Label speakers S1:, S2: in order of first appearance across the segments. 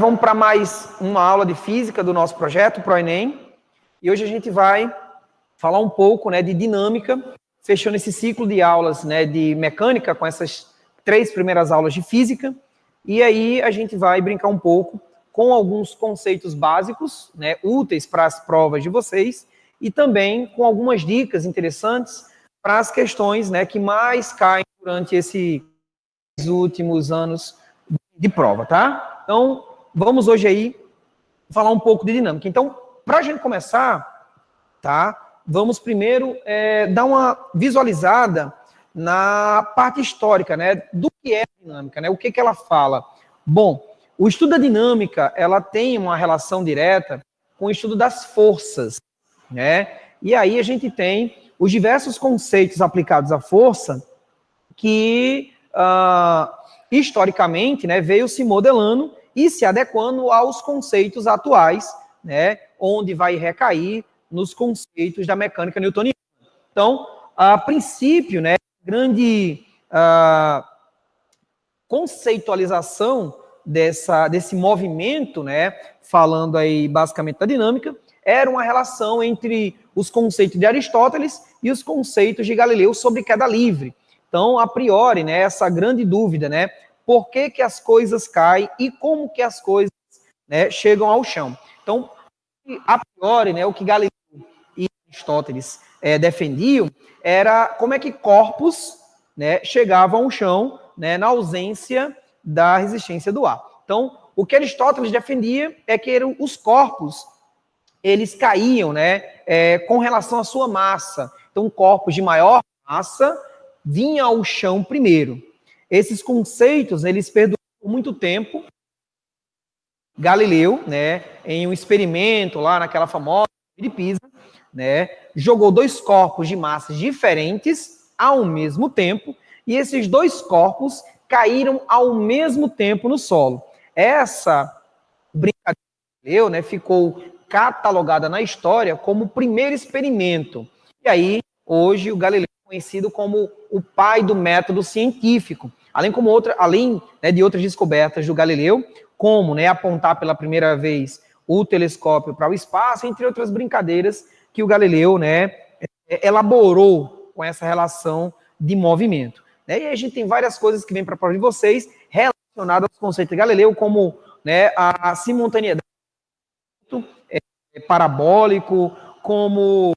S1: Vamos para mais uma aula de física do nosso projeto ProEnem. E hoje a gente vai falar um pouco, de dinâmica, fechando esse ciclo de aulas, de mecânica com essas 3 primeiras aulas de física. E aí a gente vai brincar um pouco com alguns conceitos básicos, úteis para as provas de vocês, e também com algumas dicas interessantes para as questões, que mais caem durante esses últimos anos de prova, tá? Então, vamos hoje aí falar um pouco de dinâmica. Então, para a gente começar, tá? Vamos primeiro dar uma visualizada na parte histórica, do que é dinâmica, o que ela fala. Bom, o estudo da dinâmica, ela tem uma relação direta com o estudo das forças, E aí a gente tem os diversos conceitos aplicados à força que, historicamente, veio se modelando e se adequando aos conceitos atuais, onde vai recair nos conceitos da mecânica newtoniana. Então, a princípio, grande conceitualização desse movimento, falando aí basicamente da dinâmica, era uma relação entre os conceitos de Aristóteles e os conceitos de Galileu sobre queda livre. Então, a priori, essa grande dúvida, por que as coisas caem e como que as coisas chegam ao chão. Então, a priori, o que Galileu e Aristóteles defendiam era como é que corpos chegavam ao chão na ausência da resistência do ar. Então, o que Aristóteles defendia é que os corpos, eles caíam com relação à sua massa. Então, corpos de maior massa vinha ao chão primeiro. Esses conceitos, eles perduraram por muito tempo. Galileu, em um experimento lá naquela famosa de Pisa, jogou 2 corpos de massas diferentes ao mesmo tempo, e esses 2 corpos caíram ao mesmo tempo no solo. Essa brincadeira de Galileu, ficou catalogada na história como o primeiro experimento. E aí, hoje, o Galileu conhecido como o pai do método científico, além de outras descobertas do Galileu, como apontar pela primeira vez o telescópio para o espaço, entre outras brincadeiras que o Galileu elaborou com essa relação de movimento. E aí a gente tem várias coisas que vêm para a prova de vocês relacionadas aos conceitos de Galileu, como a simultaneidade parabólico, como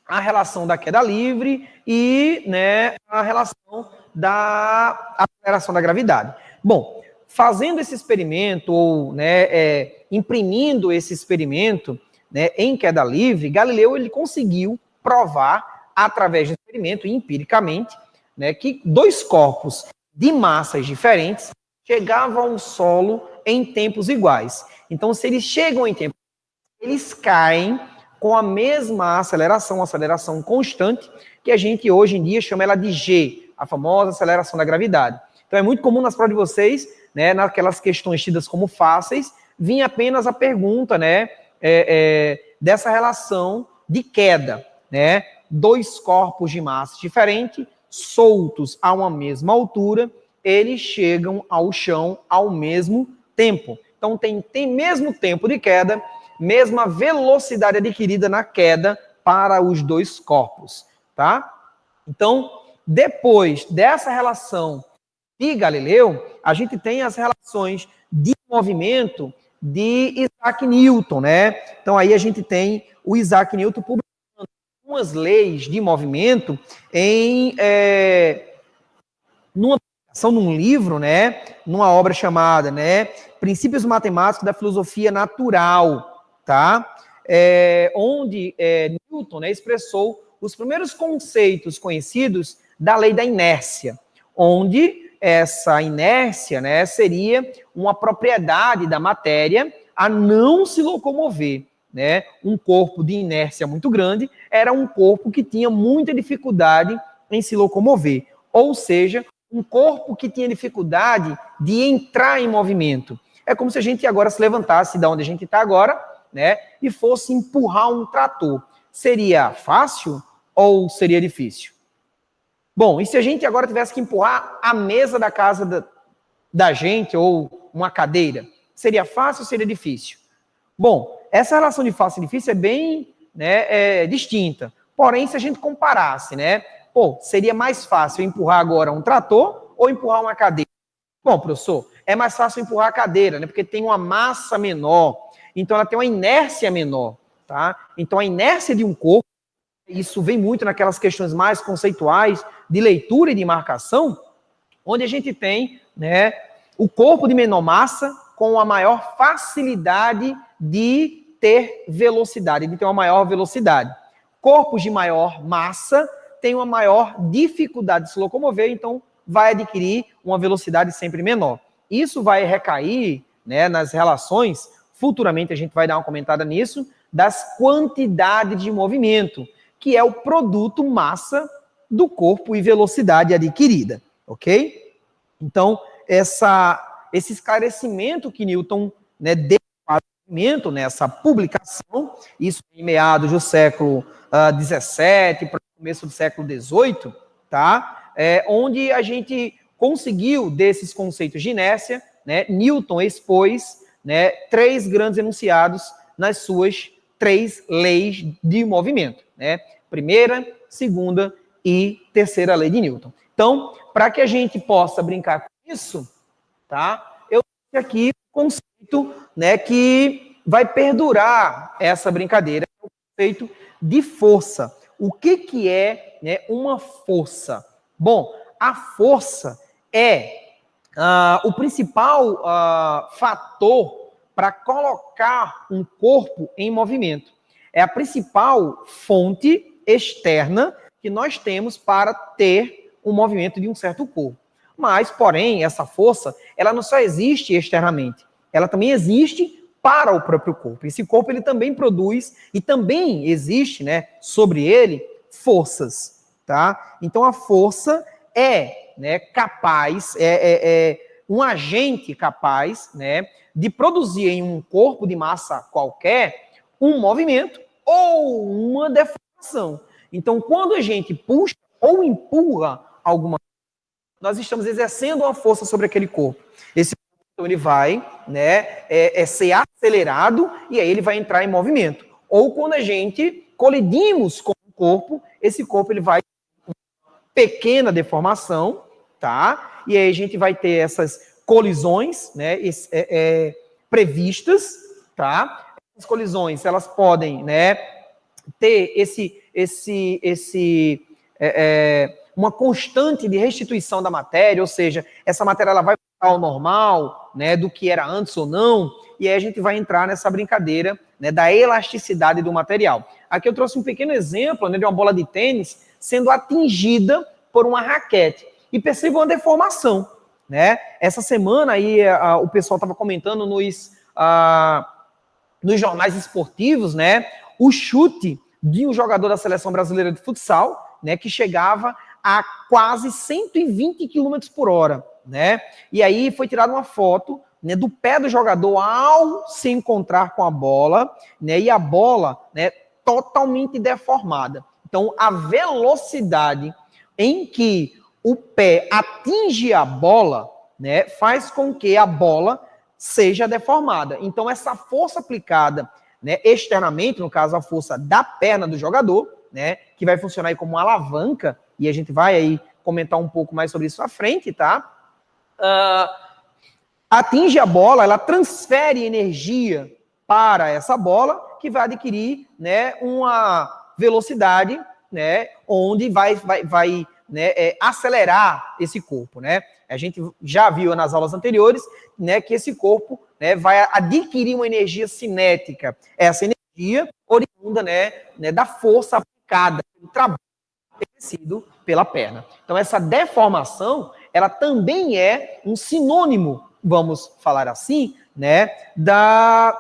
S1: a relação da queda livre e a relação da aceleração da gravidade. Bom, fazendo esse experimento, ou imprimindo esse experimento em queda livre, Galileu ele conseguiu provar, através do experimento, empiricamente, que 2 corpos de massas diferentes chegavam ao solo em tempos iguais. Então, se eles chegam em tempos, eles caem com a mesma aceleração constante, que a gente hoje em dia chama ela de G, a famosa aceleração da gravidade. Então é muito comum nas provas de vocês, naquelas questões tidas como fáceis, vir apenas a pergunta, dessa relação de queda, 2 corpos de massa diferente, soltos a uma mesma altura, eles chegam ao chão ao mesmo tempo. Então tem mesmo tempo de queda, mesma velocidade adquirida na queda para os 2 corpos, tá? Então, depois dessa relação de Galileu, a gente tem as relações de movimento de Isaac Newton, Então, aí a gente tem o Isaac Newton publicando algumas leis de movimento num livro, numa obra chamada, Princípios Matemáticos da Filosofia Natural, tá? Onde Newton expressou os primeiros conceitos conhecidos da lei da inércia, onde essa inércia seria uma propriedade da matéria a não se locomover. Um corpo de inércia muito grande era um corpo que tinha muita dificuldade em se locomover, ou seja, um corpo que tinha dificuldade de entrar em movimento. É como se a gente agora se levantasse da onde a gente está agora, e fosse empurrar um trator. Seria fácil ou seria difícil? Bom, e se a gente agora tivesse que empurrar a mesa da casa da gente, ou uma cadeira? Seria fácil ou seria difícil? Bom, essa relação de fácil e difícil é bem, né, distinta. Porém, se a gente comparasse, né, seria mais fácil empurrar agora um trator ou empurrar uma cadeira? Bom, professor, é mais fácil empurrar a cadeira, né, porque tem uma massa menor, então ela tem uma inércia menor, tá? Então a inércia de um corpo, isso vem muito naquelas questões mais conceituais de leitura e de marcação, onde a gente tem, né, o corpo de menor massa com a maior facilidade de ter velocidade, de ter uma maior velocidade. Corpos de maior massa têm uma maior dificuldade de se locomover, então vai adquirir uma velocidade sempre menor. Isso vai recair, né, nas relações, futuramente a gente vai dar uma comentada nisso, das quantidades de movimento, que é o produto massa do corpo e velocidade adquirida, ok? Então, esse esclarecimento que Newton, né, deu nessa publicação, isso em meados do século XVII, para o começo do século XVIII, tá? Onde a gente conseguiu, desses conceitos de inércia, né, Newton expôs, né, 3 grandes enunciados nas suas 3 leis de movimento, né? Primeira, segunda e terceira lei de Newton. Então, para que a gente possa brincar com isso, tá? Eu tenho aqui um conceito, né, que vai perdurar essa brincadeira, o conceito de força. O que é, né, uma força? Bom, a força é o principal fator para colocar um corpo em movimento. É a principal fonte externa que nós temos para ter o movimento de um certo corpo. Mas, porém, essa força, ela não só existe externamente, ela também existe para o próprio corpo. Esse corpo, ele também produz e também existe, né, sobre ele, forças, tá? Então, a força é, né, capaz, um agente capaz, né, de produzir em um corpo de massa qualquer um movimento ou uma deformação. Então, quando a gente puxa ou empurra alguma coisa, nós estamos exercendo uma força sobre aquele corpo. Esse corpo, então, ele vai, né, ser acelerado e aí ele vai entrar em movimento. Ou quando a gente colidimos com o corpo, esse corpo ele vai ter uma pequena deformação, tá? E aí a gente vai ter essas colisões, né, previstas, tá? As colisões, elas podem, né, ter uma constante de restituição da matéria, ou seja, essa matéria ela vai voltar ao normal, né, do que era antes ou não, e aí a gente vai entrar nessa brincadeira, né, da elasticidade do material. Aqui eu trouxe um pequeno exemplo, né, de uma bola de tênis sendo atingida por uma raquete. E percebam a deformação, né? Essa semana aí o pessoal estava comentando nos jornais esportivos, né, o chute de um jogador da seleção brasileira de futsal, né, que chegava a quase 120 km por hora, né? E aí foi tirada uma foto, né, do pé do jogador ao se encontrar com a bola, né, e a bola, né, totalmente deformada. Então, a velocidade em que o pé atinge a bola, né, faz com que a bola seja deformada. Então, essa força aplicada, né, externamente, no caso, a força da perna do jogador, né, que vai funcionar aí como uma alavanca, e a gente vai aí comentar um pouco mais sobre isso à frente, tá? Atinge a bola, ela transfere energia para essa bola, que vai adquirir, né, uma velocidade, né, onde vai né, acelerar esse corpo, né? A gente já viu nas aulas anteriores, né, que esse corpo, né, vai adquirir uma energia cinética. Essa energia oriunda, né, da força aplicada, do trabalho exercido pela perna. Então, essa deformação, ela também é um sinônimo, vamos falar assim, né, da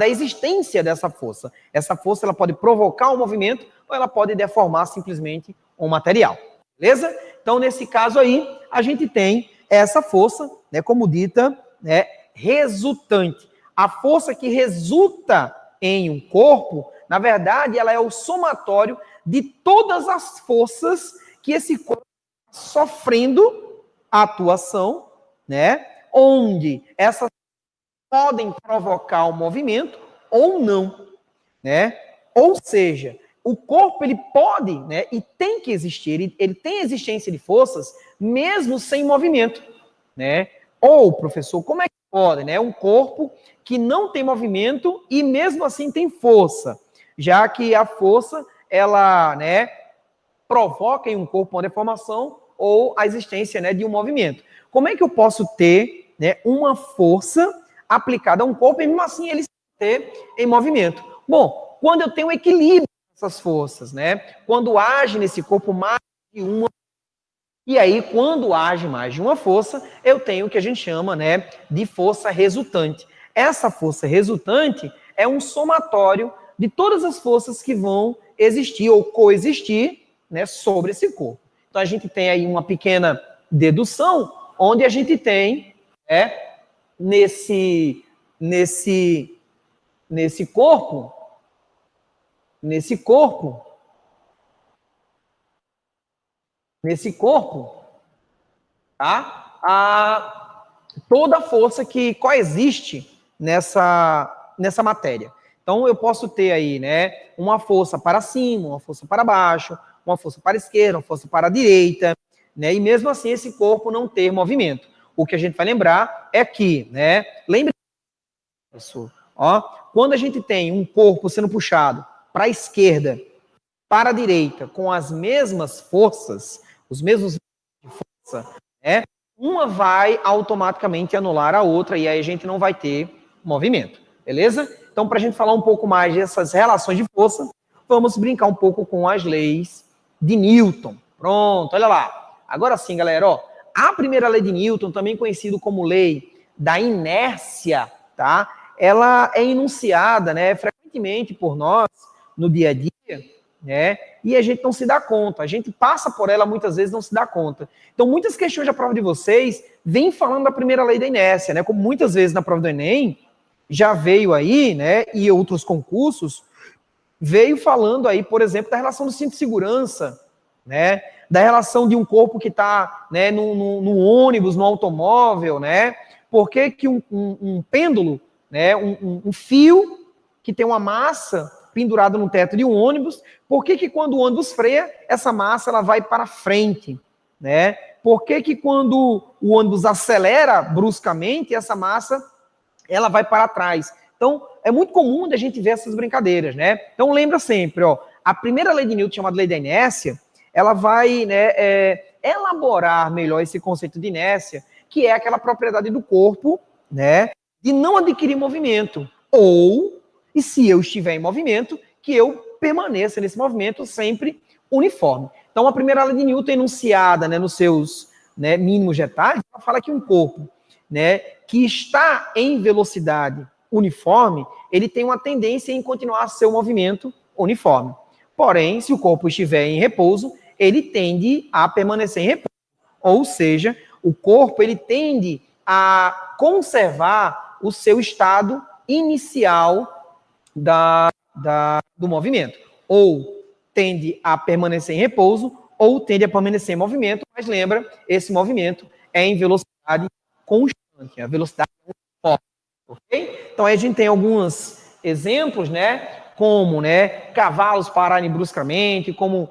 S1: existência dessa força. Essa força, ela pode provocar um movimento ou ela pode deformar simplesmente um material, beleza? Então, nesse caso aí, a gente tem essa força, né, como dita, né, resultante. A força que resulta em um corpo, na verdade, ela é o somatório de todas as forças que esse corpo está sofrendo a atuação, né, onde essas podem provocar o movimento ou não, né? Ou seja, o corpo ele pode, né, e tem que existir, ele tem existência de forças mesmo sem movimento, né? Ou, professor, como é que pode, né? Um corpo que não tem movimento e mesmo assim tem força, já que a força ela, né, provoca em um corpo uma deformação ou a existência, né, de um movimento. Como é que eu posso ter, né, uma força aplicada a um corpo e mesmo assim ele se ter em movimento? Bom, quando eu tenho equilíbrio dessas forças, né? Quando age nesse corpo mais de uma, e aí quando age mais de uma força, eu tenho o que a gente chama, né, de força resultante. Essa força resultante é um somatório de todas as forças que vão existir ou coexistir, né, sobre esse corpo. Então a gente tem aí uma pequena dedução, onde a gente tem, nesse corpo, tá? Toda a força que coexiste nessa matéria. Então eu posso ter aí, né, uma força para cima, uma força para baixo, uma força para a esquerda, uma força para a direita, né? E mesmo assim esse corpo não ter movimento. O que a gente vai lembrar é que, né, lembre, professor, ó, quando a gente tem um corpo sendo puxado para a esquerda, para a direita, com as mesmas forças, os mesmos de força, né, uma vai automaticamente anular a outra e aí a gente não vai ter movimento, beleza? Então, para a gente falar um pouco mais dessas relações de força, vamos brincar um pouco com as leis de Newton. Pronto, olha lá. Agora sim, galera, ó, a primeira lei de Newton, também conhecida como lei da inércia, tá? Ela é enunciada, né, frequentemente por nós no dia a dia, né? E a gente não se dá conta. A gente passa por ela muitas vezes, não se dá conta. Então, muitas questões da prova de vocês vêm falando da primeira lei da inércia, né? Como muitas vezes na prova do Enem já veio aí, né? E outros concursos veio falando aí, por exemplo, da relação do cinto de segurança, né? Da relação de um corpo que está, né, no ônibus, no automóvel, né? Por que que um pêndulo, né? Um fio que tem uma massa pendurado no teto de um ônibus, por que que quando o ônibus freia, essa massa ela vai para frente, né? Por que que quando o ônibus acelera bruscamente, essa massa ela vai para trás? Então, é muito comum a gente ver essas brincadeiras, né? Então, lembra sempre, ó, a primeira lei de Newton, chamada lei da inércia, ela vai, né, elaborar melhor esse conceito de inércia, que é aquela propriedade do corpo, né, de não adquirir movimento, ou, e se eu estiver em movimento, que eu permaneça nesse movimento sempre uniforme. Então, a primeira lei de Newton, enunciada, né, nos seus, né, mínimos detalhes, ela fala que um corpo, né, que está em velocidade uniforme, ele tem uma tendência em continuar a ser um movimento uniforme. Porém, se o corpo estiver em repouso, ele tende a permanecer em repouso. Ou seja, o corpo ele tende a conservar o seu estado inicial do movimento. Ou tende a permanecer em repouso, ou tende a permanecer em movimento, mas lembra, esse movimento é em velocidade constante, a velocidade uniforme. Okay? Então, aí a gente tem alguns exemplos, né? Como, né, cavalos pararem bruscamente, como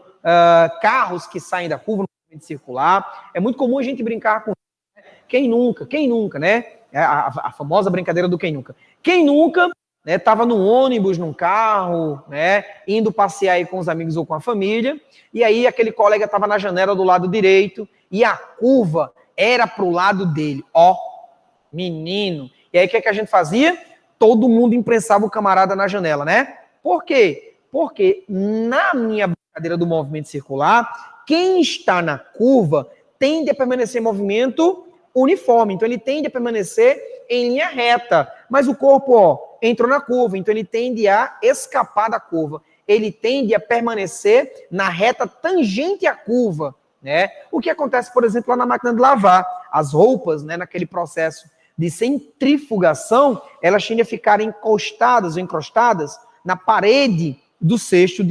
S1: carros que saem da curva no movimento circular. É muito comum a gente brincar com quem nunca, né? A famosa brincadeira do quem nunca. Quem nunca, né, estava no ônibus, num carro, né, indo passear aí com os amigos ou com a família, e aí aquele colega estava na janela do lado direito e a curva era para o lado dele. Ó, menino. E aí o que a gente fazia? Todo mundo imprensava o camarada na janela, né? Por quê? Porque na minha brincadeira do movimento circular, quem está na curva tende a permanecer em movimento uniforme. Então ele tende a permanecer em linha reta. Mas o corpo, ó, entrou na curva, então ele tende a escapar da curva. Ele tende a permanecer na reta tangente à curva, né? O que acontece, por exemplo, lá na máquina de lavar. As roupas, né, naquele processo de centrifugação, elas tendem a ficar encostadas ou encrostadas na parede do cesto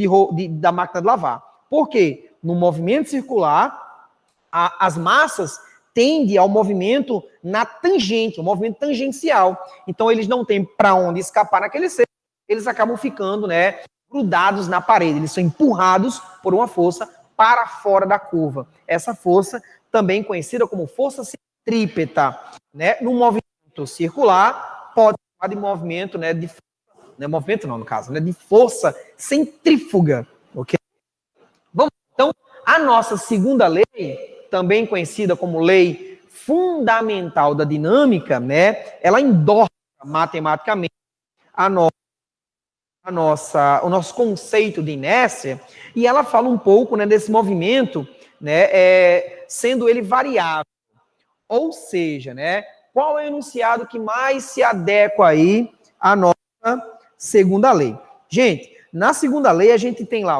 S1: da máquina de lavar. Por quê? No movimento circular, as massas tende ao movimento na tangente, o movimento tangencial. Então, eles não têm para onde escapar naquele ser, eles acabam ficando, né, grudados na parede, eles são empurrados por uma força para fora da curva. Essa força, também conhecida como força centrípeta, né, no movimento circular, pode ser chamado de movimento, né, de movimento não, no caso, né, de força centrífuga, ok? Vamos, então, a nossa segunda lei, também conhecida como lei fundamental da dinâmica, né, ela endossa matematicamente o nosso conceito de inércia, e ela fala um pouco, né, desse movimento, né, sendo ele variável. Ou seja, né, qual é o enunciado que mais se adequa aí à nossa segunda lei? Gente, na segunda lei a gente tem lá,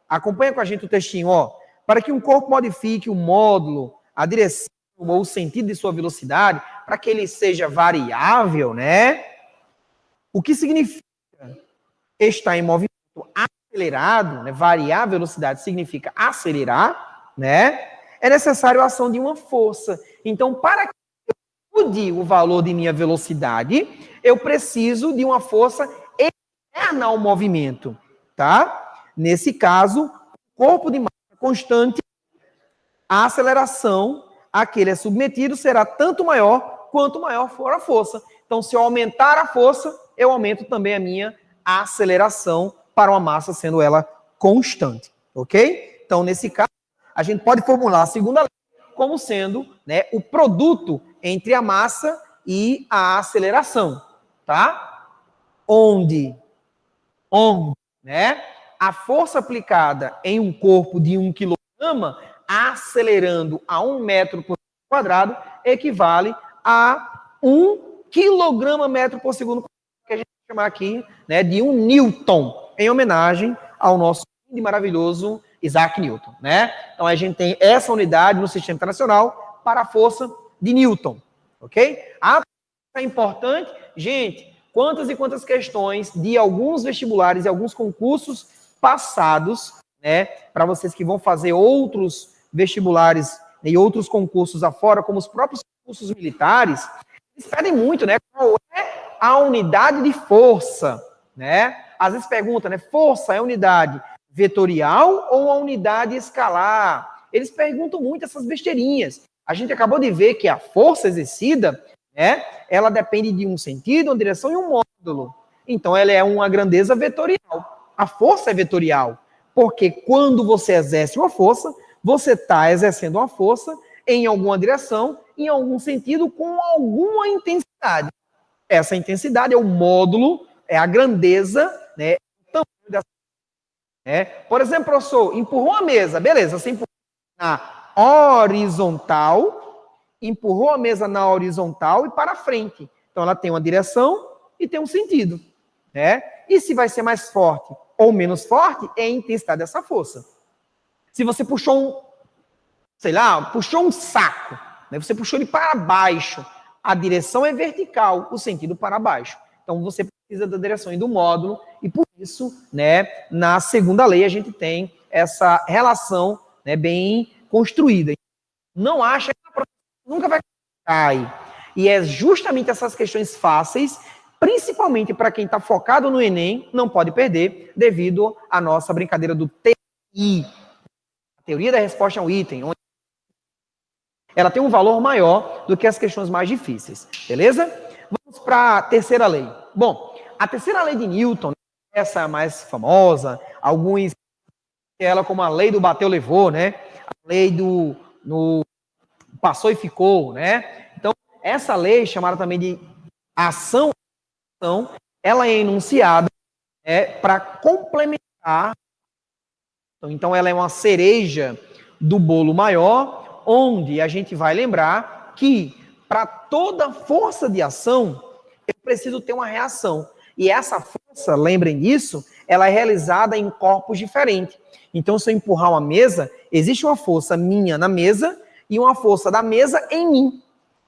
S1: acompanha com a gente o textinho, ó. Para que um corpo modifique o módulo, a direção ou o sentido de sua velocidade, para que ele seja variável, né? O que significa estar em movimento acelerado, né? Variar a velocidade significa acelerar, né? É necessário a ação de uma força. Então, para que eu mude o valor de minha velocidade, eu preciso de uma força externa ao movimento, tá? Nesse caso, o corpo de massa constante, a aceleração a que ele é submetido será tanto maior quanto maior for a força. Então, se eu aumentar a força, eu aumento também a minha aceleração para uma massa, sendo ela constante, ok? Então, nesse caso, a gente pode formular a segunda lei como sendo, né, o produto entre a massa e a aceleração, tá? Onde, né, a força aplicada em um corpo de 1 quilograma, acelerando a 1 metro por quadrado, equivale a 1 quilograma metro por segundo, que a gente vai chamar aqui, né, de 1 Newton, em homenagem ao nosso maravilhoso Isaac Newton, né? Então a gente tem essa unidade no sistema internacional para a força de Newton, ok? A força é importante, gente. Quantas e quantas questões de alguns vestibulares e alguns concursos passados, né, para vocês que vão fazer outros vestibulares e outros concursos afora, como os próprios concursos militares, eles pedem muito, né, qual é a unidade de força, né? Às vezes perguntam, né, força é unidade vetorial ou a unidade escalar? Eles perguntam muito essas besteirinhas. A gente acabou de ver que a força exercida, né, ela depende de um sentido, uma direção e um módulo. Então, ela é uma grandeza vetorial. A força é vetorial, porque quando você exerce uma força, você está exercendo uma força em alguma direção, em algum sentido, com alguma intensidade. Essa intensidade é o módulo, é a grandeza, né, o tamanho dessa. Por exemplo, professor, empurrou a mesa, beleza, você empurrou na horizontal, empurrou a mesa na horizontal e para frente. Então, ela tem uma direção e tem um sentido, né? E se vai ser mais forte ou menos forte, é a intensidade dessa força. Se você puxou puxou um saco, né? Você puxou ele para baixo, a direção é vertical, o sentido para baixo. Então, você precisa da direção e do módulo, e por isso, né, na segunda lei, a gente tem essa relação, né, bem construída. Não acha que a professora nunca vai cair. E é justamente essas questões fáceis, principalmente para quem está focado no Enem, não pode perder, devido à nossa brincadeira do TI. A teoria da resposta é um item, onde ela tem um valor maior do que as questões mais difíceis, beleza? Vamos para a terceira lei. Bom, a terceira lei de Newton, essa é a mais famosa, alguns ela como a lei do bateu, levou, né? A lei do passou e ficou, né? Então, essa lei, chamada também de ação, ela é enunciada para complementar. Então, ela é uma cereja do bolo maior, onde a gente vai lembrar que para toda força de ação, eu preciso ter uma reação. E essa força, lembrem disso, ela é realizada em corpos diferentes. Então, se eu empurrar uma mesa, existe uma força minha na mesa e uma força da mesa em mim.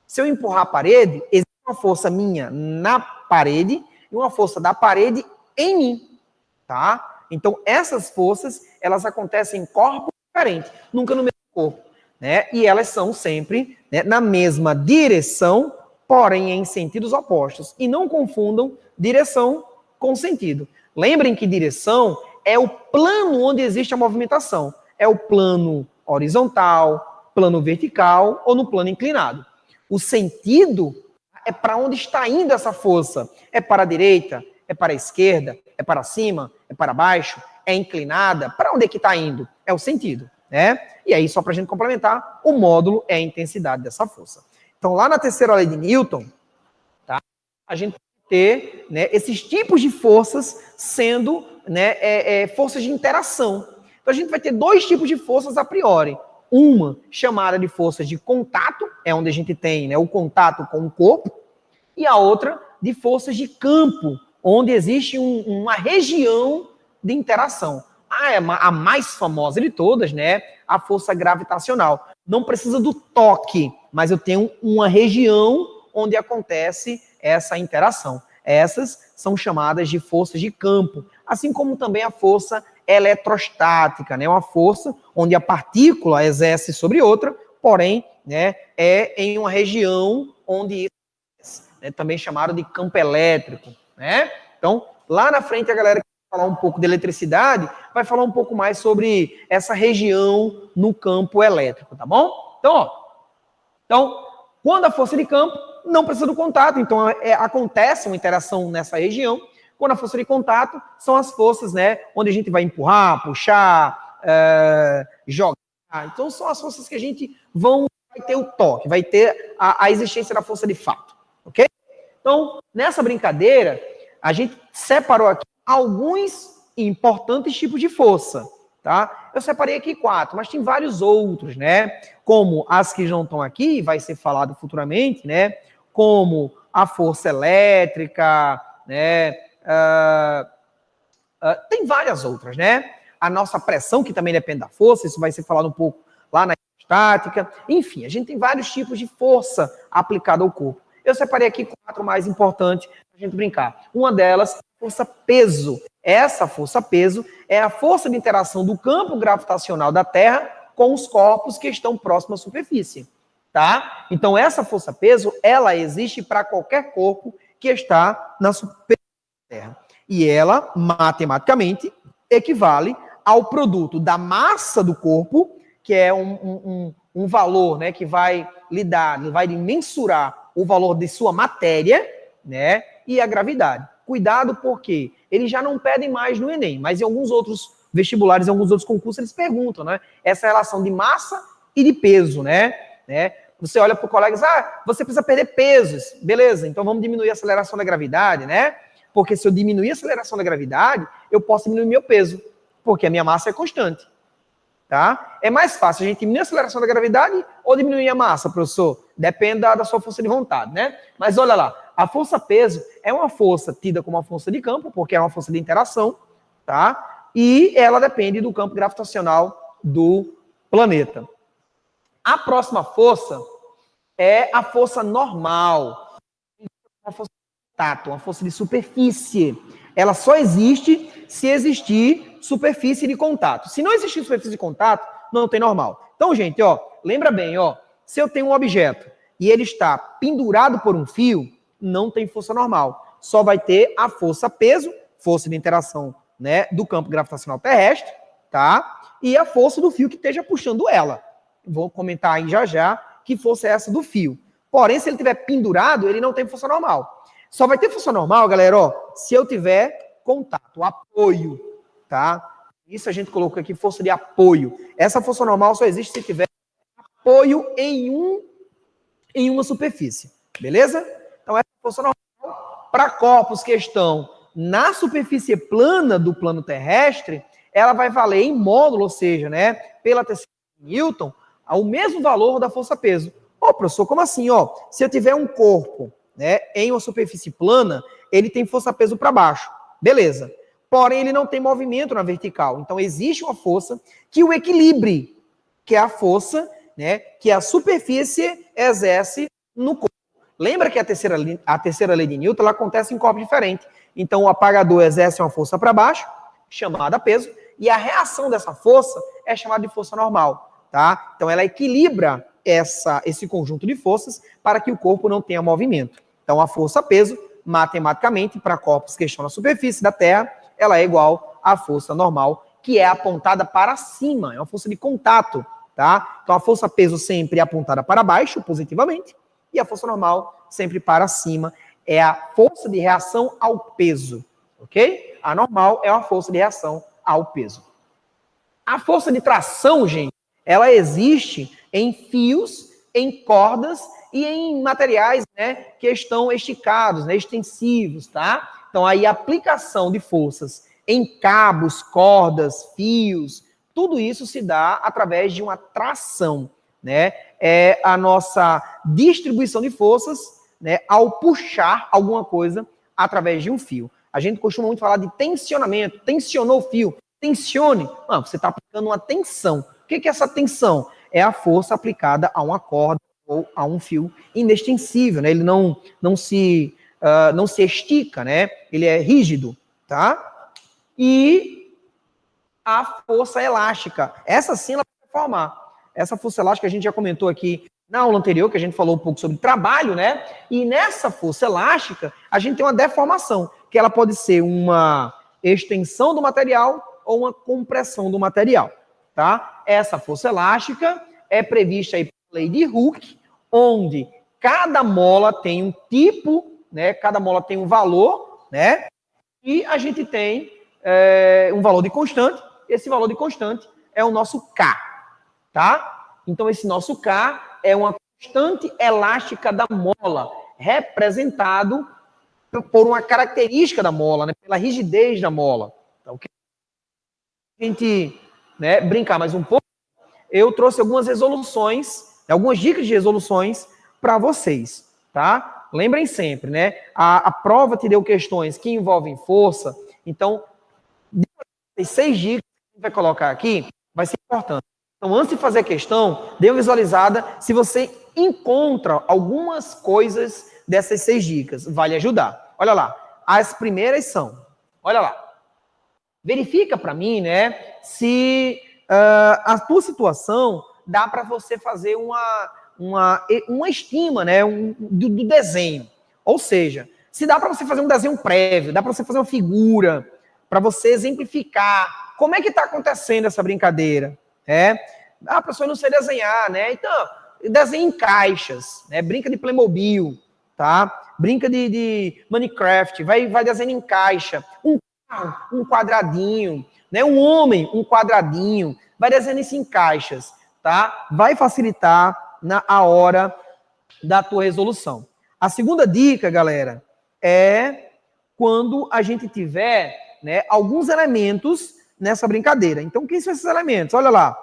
S1: Se eu empurrar a parede, existe uma força minha na parede e uma força da parede em mim, tá? Então, essas forças, elas acontecem em corpos diferentes, nunca no mesmo corpo. né? E elas são sempre, né, na mesma direção, porém em sentidos opostos. E não confundam direção com sentido. Lembrem que direção é o plano onde existe a movimentação. É o plano horizontal, plano vertical ou no plano inclinado. O sentido é para onde está indo essa força. É para a direita, é para a esquerda, é para cima, é para baixo, é inclinada. Para onde é que está indo? É o sentido, né? E aí, só para a gente complementar, o módulo é a intensidade dessa força. Então, lá na terceira lei de Newton, tá? A gente ter, né, esses tipos de forças sendo, né, forças de interação. Então a gente vai ter dois tipos de forças a priori. Uma chamada de forças de contato, é onde a gente tem, né, o contato com o corpo, e a outra de forças de campo, onde existe uma região de interação. A mais famosa de todas, né, a força gravitacional. Não precisa do toque, mas eu tenho uma região onde acontece essa interação. Essas são chamadas de forças de campo, assim como também a força eletrostática, né? Uma força onde a partícula exerce sobre outra, porém, né, é em uma região onde isso é também chamado de campo elétrico, né? Então, lá na frente a galera que vai falar um pouco de eletricidade vai falar um pouco mais sobre essa região no campo elétrico, tá bom? Então, quando a força de campo não precisa do contato, então acontece uma interação nessa região. Quando a força de contato são as forças, né, onde a gente vai empurrar, puxar, jogar. Então são as forças que a gente vai ter o toque, vai ter a existência da força de fato, ok? Então, nessa brincadeira, a gente separou aqui alguns importantes tipos de força, tá? Eu separei aqui 4, mas tem vários outros, né? Como as que não estão aqui, vai ser falado futuramente, né? Como a força elétrica, né? Tem várias outras, né? A nossa pressão, que também depende da força, isso vai ser falado um pouco lá na estática. Enfim, a gente tem vários tipos de força aplicada ao corpo. Eu separei aqui 4 mais importantes para a gente brincar. Uma delas, força peso. Essa força peso é a força de interação do campo gravitacional da Terra com os corpos que estão próximos à superfície, tá? Então, essa força peso, ela existe para qualquer corpo que está na superfície da Terra. E ela, matematicamente, equivale ao produto da massa do corpo, que é um valor, né, que vai mensurar o valor de sua matéria, né, e a gravidade. Cuidado, porque eles já não pedem mais no Enem, mas em alguns outros vestibulares, em alguns outros concursos, eles perguntam, né, essa relação de massa e de peso, né? Você olha para o colega e diz, você precisa perder pesos. Beleza, então vamos diminuir a aceleração da gravidade, né? Porque se eu diminuir a aceleração da gravidade, eu posso diminuir meu peso, porque a minha massa é constante, tá? É mais fácil a gente diminuir a aceleração da gravidade ou diminuir a massa, professor? Depende da sua força de vontade, né? Mas olha lá, a força-peso é uma força tida como uma força de campo, porque é uma força de interação, tá? E ela depende do campo gravitacional do planeta. A próxima força é a força normal, uma força de contato, uma força de superfície. Ela só existe se existir superfície de contato. Se não existir superfície de contato, não tem normal. Então, gente, lembra bem, se eu tenho um objeto e ele está pendurado por um fio, não tem força normal. Só vai ter a força-peso, força de interação, né, do campo gravitacional terrestre, tá? E a força do fio que esteja puxando ela. Vou comentar aí já que força é essa do fio. Porém, se ele estiver pendurado, ele não tem força normal. Só vai ter força normal, galera, se eu tiver contato, apoio, tá? Isso a gente colocou aqui, força de apoio. Essa força normal só existe se tiver apoio em uma superfície, beleza? Então, essa força normal, para corpos que estão na superfície plana do plano terrestre, ela vai valer em módulo, ou seja, né, pela terceira de Newton, ao mesmo valor da força-peso. Professor, como assim? Se eu tiver um corpo, né, em uma superfície plana, ele tem força-peso para baixo. Beleza. Porém, ele não tem movimento na vertical. Então, existe uma força que o equilibre, que é a força, né, que a superfície exerce no corpo. Lembra que a terceira lei de Newton ela acontece em corpos diferentes. Então, o apagador exerce uma força para baixo, chamada peso, e a reação dessa força é chamada de força normal. tá? Então, ela equilibra esse conjunto de forças para que o corpo não tenha movimento. Então, a força-peso, matematicamente, para corpos que estão na superfície da Terra, ela é igual à força normal, que é apontada para cima, é uma força de contato, tá? Então, a força-peso sempre é apontada para baixo, positivamente, e a força normal sempre para cima, é a força de reação ao peso, ok? A normal é uma força de reação ao peso. A força de tração, gente, ela existe em fios, em cordas e em materiais, né, que estão esticados, né, extensivos, tá? Então, aí a aplicação de forças em cabos, cordas, fios, tudo isso se dá através de uma tração, né? É a nossa distribuição de forças, né, ao puxar alguma coisa através de um fio. A gente costuma muito falar de tensionamento, tensionou o fio, tensione. Não, você está aplicando uma tensão. O que é essa tensão? É a força aplicada a uma corda ou a um fio inextensível, né? Ele não se estica, né? Ele é rígido, tá? E a força elástica. Essa sim ela vai formar. Essa força elástica a gente já comentou aqui na aula anterior, que a gente falou um pouco sobre trabalho, né? E nessa força elástica, a gente tem uma deformação, que ela pode ser uma extensão do material ou uma compressão do material, tá? Essa força elástica é prevista aí pela lei de Hooke, onde cada mola tem um tipo, né? Cada mola tem um valor, né? E a gente tem um valor de constante. Esse valor de constante é o nosso K, tá? Então, esse nosso K é uma constante elástica da mola, representado por uma característica da mola, né? Pela rigidez da mola. Então, a gente, né, brincar mais um pouco, eu trouxe algumas resoluções, algumas dicas de resoluções para vocês, tá? Lembrem sempre, né? A prova te deu questões que envolvem força, então, 6 dicas que a gente vai colocar aqui, vai ser importante. Então, antes de fazer a questão, dê uma visualizada se você encontra algumas coisas dessas 6 dicas. Vai lhe ajudar. Olha lá. As primeiras são, olha lá. Verifica para mim, né, se a tua situação dá para você fazer uma estima, né, do desenho. Ou seja, se dá para você fazer um desenho prévio, dá para você fazer uma figura, para você exemplificar como é que está acontecendo essa brincadeira. A pessoa não sei desenhar, né? Então, desenha em caixas, né? Brinca de Playmobil, tá? Brinca de Minecraft, vai desenhando em caixa. Um quadradinho, né? Um homem, um quadradinho. Vai desenhando isso em caixas, tá? Vai facilitar a hora da tua resolução. A segunda dica, galera, é quando a gente tiver, né, alguns elementos nessa brincadeira. Então, quem são esses elementos? Olha lá.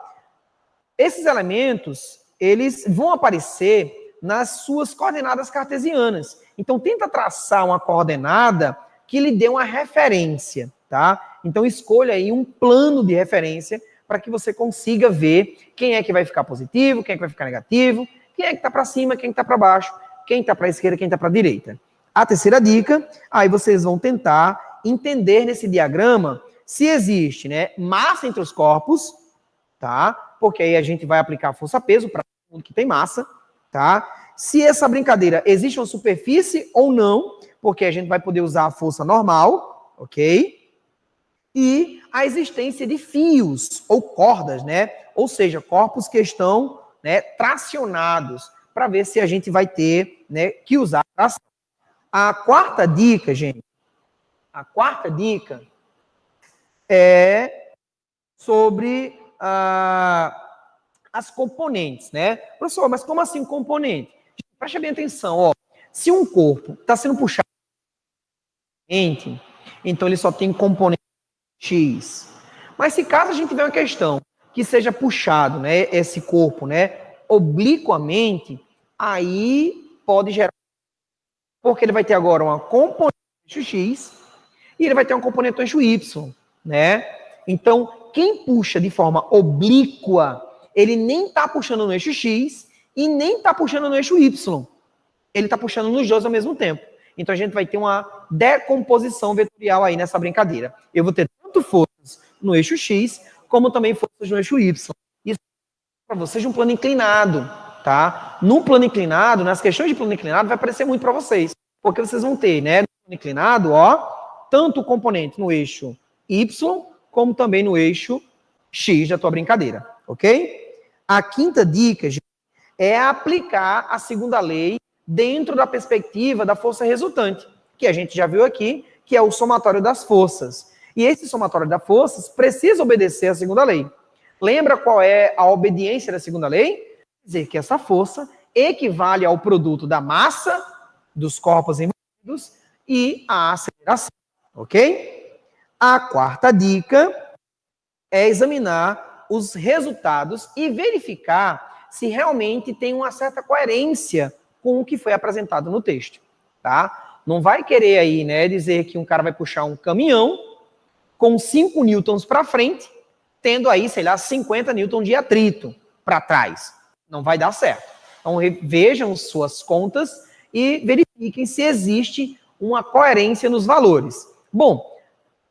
S1: Esses elementos, eles vão aparecer nas suas coordenadas cartesianas. Então, tenta traçar uma coordenada que lhe dê uma referência, tá? Então, escolha aí um plano de referência para que você consiga ver quem é que vai ficar positivo, quem é que vai ficar negativo, quem é que está para cima, quem está para baixo, quem está para a esquerda, quem está para a direita. A terceira dica, aí vocês vão tentar entender nesse diagrama se existe, né, massa entre os corpos, tá? Porque aí a gente vai aplicar força-peso para todo mundo que tem massa, tá? Se essa brincadeira existe uma superfície ou não, porque a gente vai poder usar a força normal, ok? E a existência de fios ou cordas, né? Ou seja, corpos que estão, né, tracionados, para ver se a gente vai ter, né, que usar tração. A quarta dica, gente, a quarta dica é sobre as componentes, né? Professor, mas como assim componente? Preste bem atenção, ó. Se um corpo está sendo puxado, então ele só tem componente X. Mas se caso a gente tiver uma questão que seja puxado, né, esse corpo, né, obliquamente, aí pode gerar, porque ele vai ter agora uma componente no eixo X e ele vai ter uma componente no eixo Y, né? Então, quem puxa de forma oblíqua, ele nem está puxando no eixo X e nem está puxando no eixo Y. Ele está puxando nos dois ao mesmo tempo. Então, a gente vai ter uma decomposição vetorial aí nessa brincadeira. Eu vou ter tanto forças no eixo X, como também forças no eixo Y. Isso para vocês de um plano inclinado, tá? No plano inclinado, nas questões de plano inclinado, vai aparecer muito para vocês, porque vocês vão ter, né, no plano inclinado, ó, tanto o componente no eixo Y, como também no eixo X da tua brincadeira, ok? A quinta dica, gente, é aplicar a segunda lei dentro da perspectiva da força resultante, que a gente já viu aqui, que é o somatório das forças. E esse somatório das forças precisa obedecer à segunda lei. Lembra qual é a obediência da segunda lei? Dizer que essa força equivale ao produto da massa dos corpos envolvidos e a aceleração, ok? A quarta dica é examinar os resultados e verificar se realmente tem uma certa coerência com o que foi apresentado no texto, tá? Não vai querer aí, né, dizer que um cara vai puxar um caminhão com 5 newtons para frente, tendo aí, sei lá, 50 newtons de atrito para trás. Não vai dar certo. Então, vejam suas contas e verifiquem se existe uma coerência nos valores. Bom,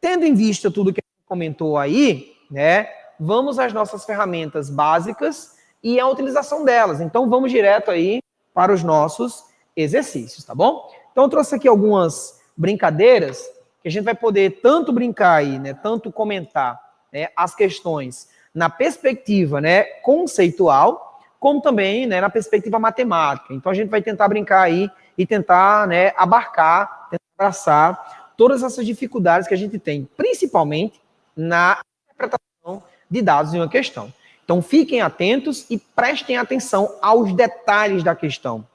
S1: tendo em vista tudo que a gente comentou aí, né, vamos às nossas ferramentas básicas e a utilização delas. Então, vamos direto aí para os nossos exercícios, tá bom? Então, eu trouxe aqui algumas brincadeiras que a gente vai poder tanto brincar aí, né, tanto comentar, né, as questões na perspectiva, né, conceitual, como também, né, na perspectiva matemática. Então, a gente vai tentar brincar aí e tentar, né, abarcar, tentar abraçar todas essas dificuldades que a gente tem, principalmente na interpretação de dados em uma questão. Então, fiquem atentos e prestem atenção aos detalhes da questão.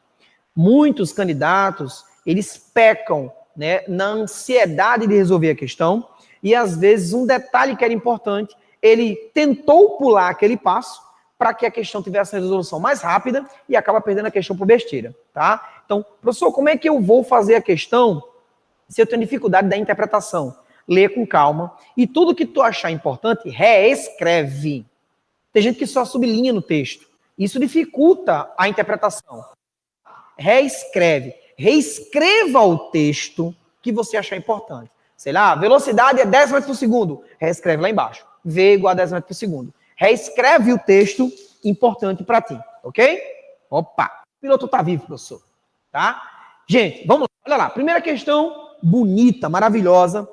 S1: Muitos candidatos, eles pecam, né, na ansiedade de resolver a questão e, às vezes, um detalhe que era importante, ele tentou pular aquele passo para que a questão tivesse uma resolução mais rápida e acaba perdendo a questão por besteira, tá? Então, professor, como é que eu vou fazer a questão se eu tenho dificuldade da interpretação? Lê com calma e tudo que tu achar importante, reescreve. Tem gente que só sublinha no texto. Isso dificulta a interpretação. Reescreve. Reescreva o texto que você achar importante. Sei lá, velocidade é 10 metros por segundo. Reescreve lá embaixo. V igual a 10 metros por segundo. Reescreve o texto importante para ti, ok? Opa, o piloto tá vivo, professor. Tá? Gente, vamos lá. Olha lá, primeira questão, bonita, maravilhosa.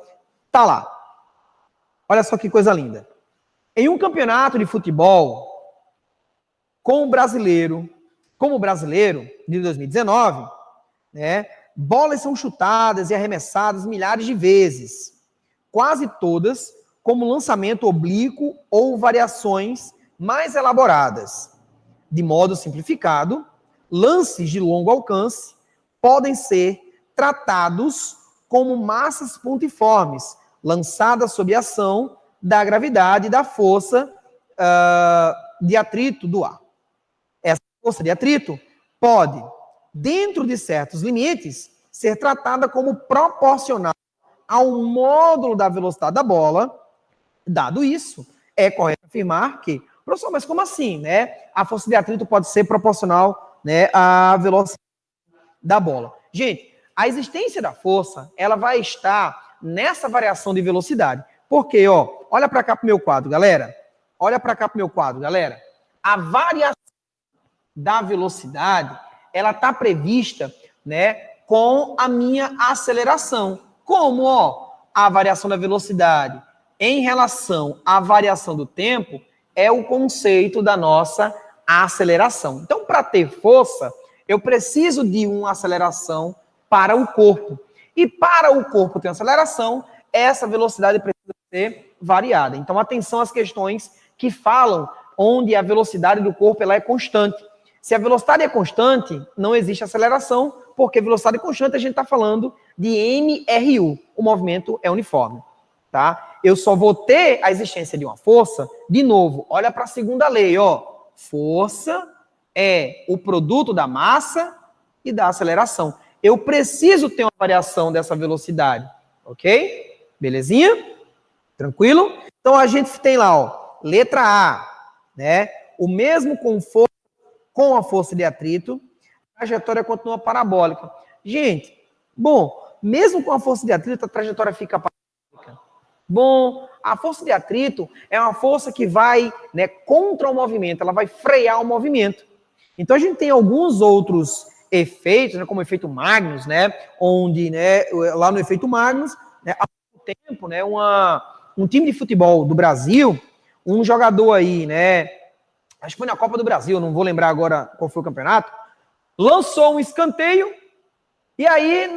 S1: Tá lá. Olha só que coisa linda. Em um campeonato de futebol, como brasileiro de 2019, né, bolas são chutadas e arremessadas milhares de vezes, quase todas como lançamento oblíquo ou variações mais elaboradas. De modo simplificado, lances de longo alcance podem ser tratados como massas pontiformes, lançadas sob a ação da gravidade e da força de atrito do ar. Essa força de atrito pode, dentro de certos limites, ser tratada como proporcional ao módulo da velocidade da bola. Dado isso, é correto afirmar que, professor, mas como assim, né? A força de atrito pode ser proporcional, né, à velocidade da bola. Gente, a existência da força, ela vai estar nessa variação de velocidade. Porque, ó, olha para cá pro meu quadro, galera. Olha para cá pro meu quadro, galera. A variação da velocidade, ela está prevista, né, com a minha aceleração. Como, ó, a variação da velocidade em relação à variação do tempo é o conceito da nossa aceleração. Então, para ter força, eu preciso de uma aceleração para o corpo. E para o corpo ter aceleração, essa velocidade precisa ser variada. Então, atenção às questões que falam onde a velocidade do corpo ela é constante. Se a velocidade é constante, não existe aceleração, porque velocidade constante a gente está falando de MRU, o movimento é uniforme. Tá? Eu só vou ter a existência de uma força, de novo, olha para a segunda lei, ó. Força é o produto da massa e da aceleração. Eu preciso ter uma variação dessa velocidade, ok? Belezinha? Tranquilo? Então a gente tem lá, ó, letra A, né? O mesmo conforto com a força de atrito, a trajetória continua parabólica. Gente, bom, mesmo com a força de atrito, a trajetória fica parabólica. Bom, a força de atrito é uma força que vai, né, contra o movimento, ela vai frear o movimento. Então a gente tem alguns outros efeitos, né, como o efeito Magnus, né, onde, né, lá no efeito Magnus, né, há pouco tempo, né, um time de futebol do Brasil, um jogador aí, né, acho que foi na Copa do Brasil, não vou lembrar agora qual foi o campeonato, lançou um escanteio e aí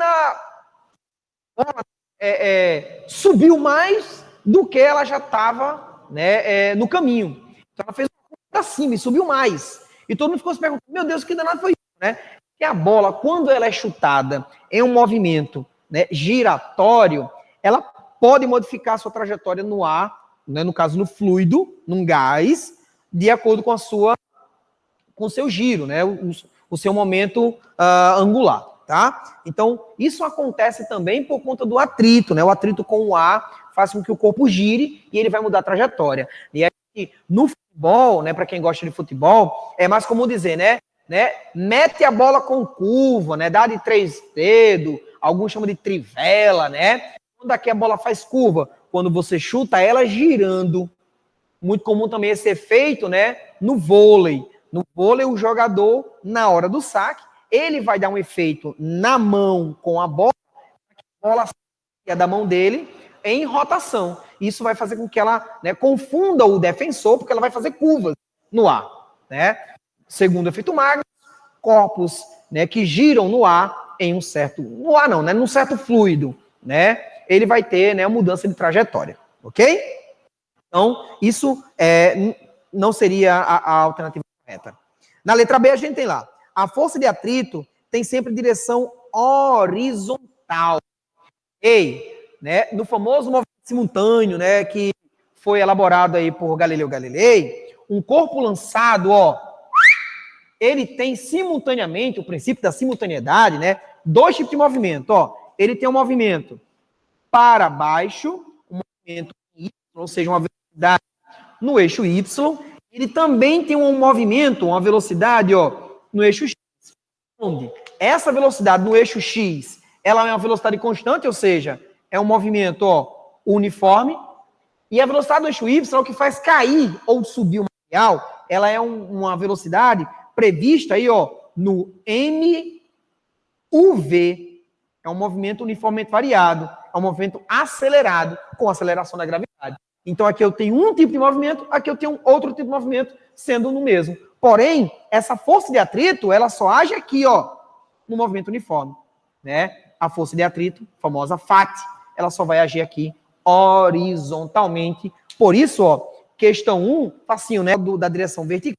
S1: subiu mais do que ela já estava, né, no caminho. Então ela fez uma curva para cima e subiu mais. E todo mundo ficou se perguntando, meu Deus, que danado foi isso, né? Que a bola, quando ela é chutada em um movimento, né, giratório, ela pode modificar a sua trajetória no ar, né, no caso no fluido, num gás, de acordo com o seu giro, né, o seu momento angular. Tá? Então, isso acontece também por conta do atrito, né? O atrito com o ar faz com que o corpo gire e ele vai mudar a trajetória. E aí, no futebol, né, para quem gosta de futebol, é mais comum dizer, né, mete a bola com curva, né, dá de 3 dedos, alguns chamam de trivela, né? Quando aqui a bola faz curva, quando você chuta ela girando. Muito comum também esse efeito, né, no vôlei. No vôlei, o jogador, na hora do saque, ele vai dar um efeito na mão com a bola saia da mão dele em rotação. Isso vai fazer com que ela, né, confunda o defensor, porque ela vai fazer curvas no ar. Né? Segundo o efeito Magnus, corpos, né, que giram no ar em um certo... No ar não, né, num certo fluido. Né? Ele vai ter, né, uma mudança de trajetória. Ok? Então, isso não seria a alternativa correta. Na letra B, a gente tem lá, a força de atrito tem sempre direção horizontal. Né, no famoso movimento simultâneo, né, que foi elaborado aí por Galileu Galilei, um corpo lançado, ó, ele tem simultaneamente, o princípio da simultaneidade, né, dois tipos de movimento, ó. Ele tem um movimento para baixo, um movimento Y, ou seja, uma velocidade no eixo Y, ele também tem um movimento, uma velocidade, ó, no eixo X. Onde essa velocidade no eixo X, ela é uma velocidade constante, ou seja, é um movimento, ó, uniforme, e a velocidade do eixo Y é o que faz cair ou subir o material, ela é uma velocidade prevista aí, ó, no MUV. É um movimento uniformemente variado, é um movimento acelerado com aceleração da gravidade. Então aqui eu tenho um tipo de movimento, aqui eu tenho outro tipo de movimento, sendo no mesmo. Porém, essa força de atrito, ela só age aqui, ó, no movimento uniforme, né? A força de atrito, famosa FAT, ela só vai agir aqui horizontalmente. Por isso, ó, questão 1, facinho, né, da direção vertical,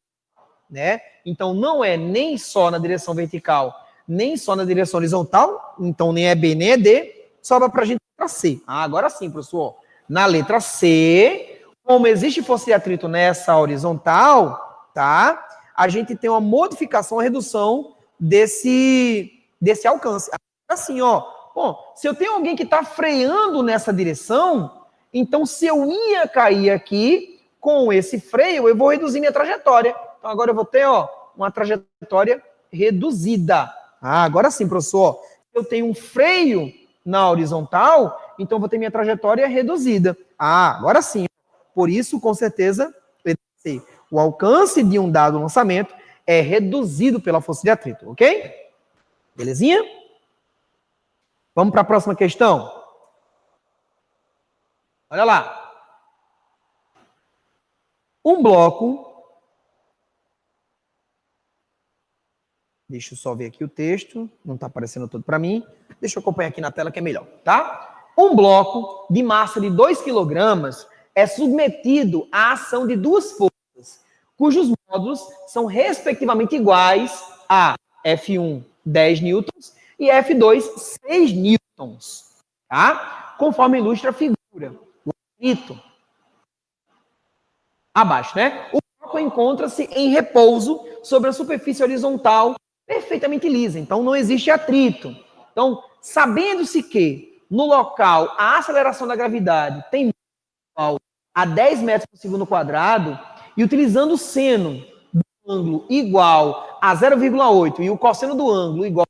S1: né? Então não é nem só na direção vertical, nem só na direção horizontal, então nem é B nem é D, sobra pra gente letra C. Ah, agora sim, professor. Na letra C, como existe força de atrito nessa horizontal, tá? A gente tem uma modificação, uma redução desse alcance. Assim, ó, bom, se eu tenho alguém que está freando nessa direção, então se eu ia cair aqui com esse freio, eu vou reduzir minha trajetória. Então agora eu vou ter, ó, uma trajetória reduzida. Ah, agora sim, professor. Eu tenho um freio na horizontal, então vou ter minha trajetória reduzida. Ah, agora sim. Por isso, com certeza, o alcance de um dado lançamento é reduzido pela força de atrito, ok? Belezinha? Vamos para a próxima questão? Olha lá. Um bloco... Deixa eu só ver aqui o texto, não está aparecendo todo para mim. Deixa eu acompanhar aqui na tela que é melhor, tá? Um bloco de massa de 2 kg é submetido à ação de duas forças, cujos módulos são respectivamente iguais a F1, 10 newtons, e F2, 6 newtons, tá? Conforme ilustra a figura. O atrito abaixo, né? O bloco encontra-se em repouso sobre a superfície horizontal perfeitamente lisa, então não existe atrito. Então, sabendo-se que no local a aceleração da gravidade tem igual a 10 metros por segundo quadrado, e utilizando o seno do ângulo igual a 0,8 e o cosseno do ângulo igual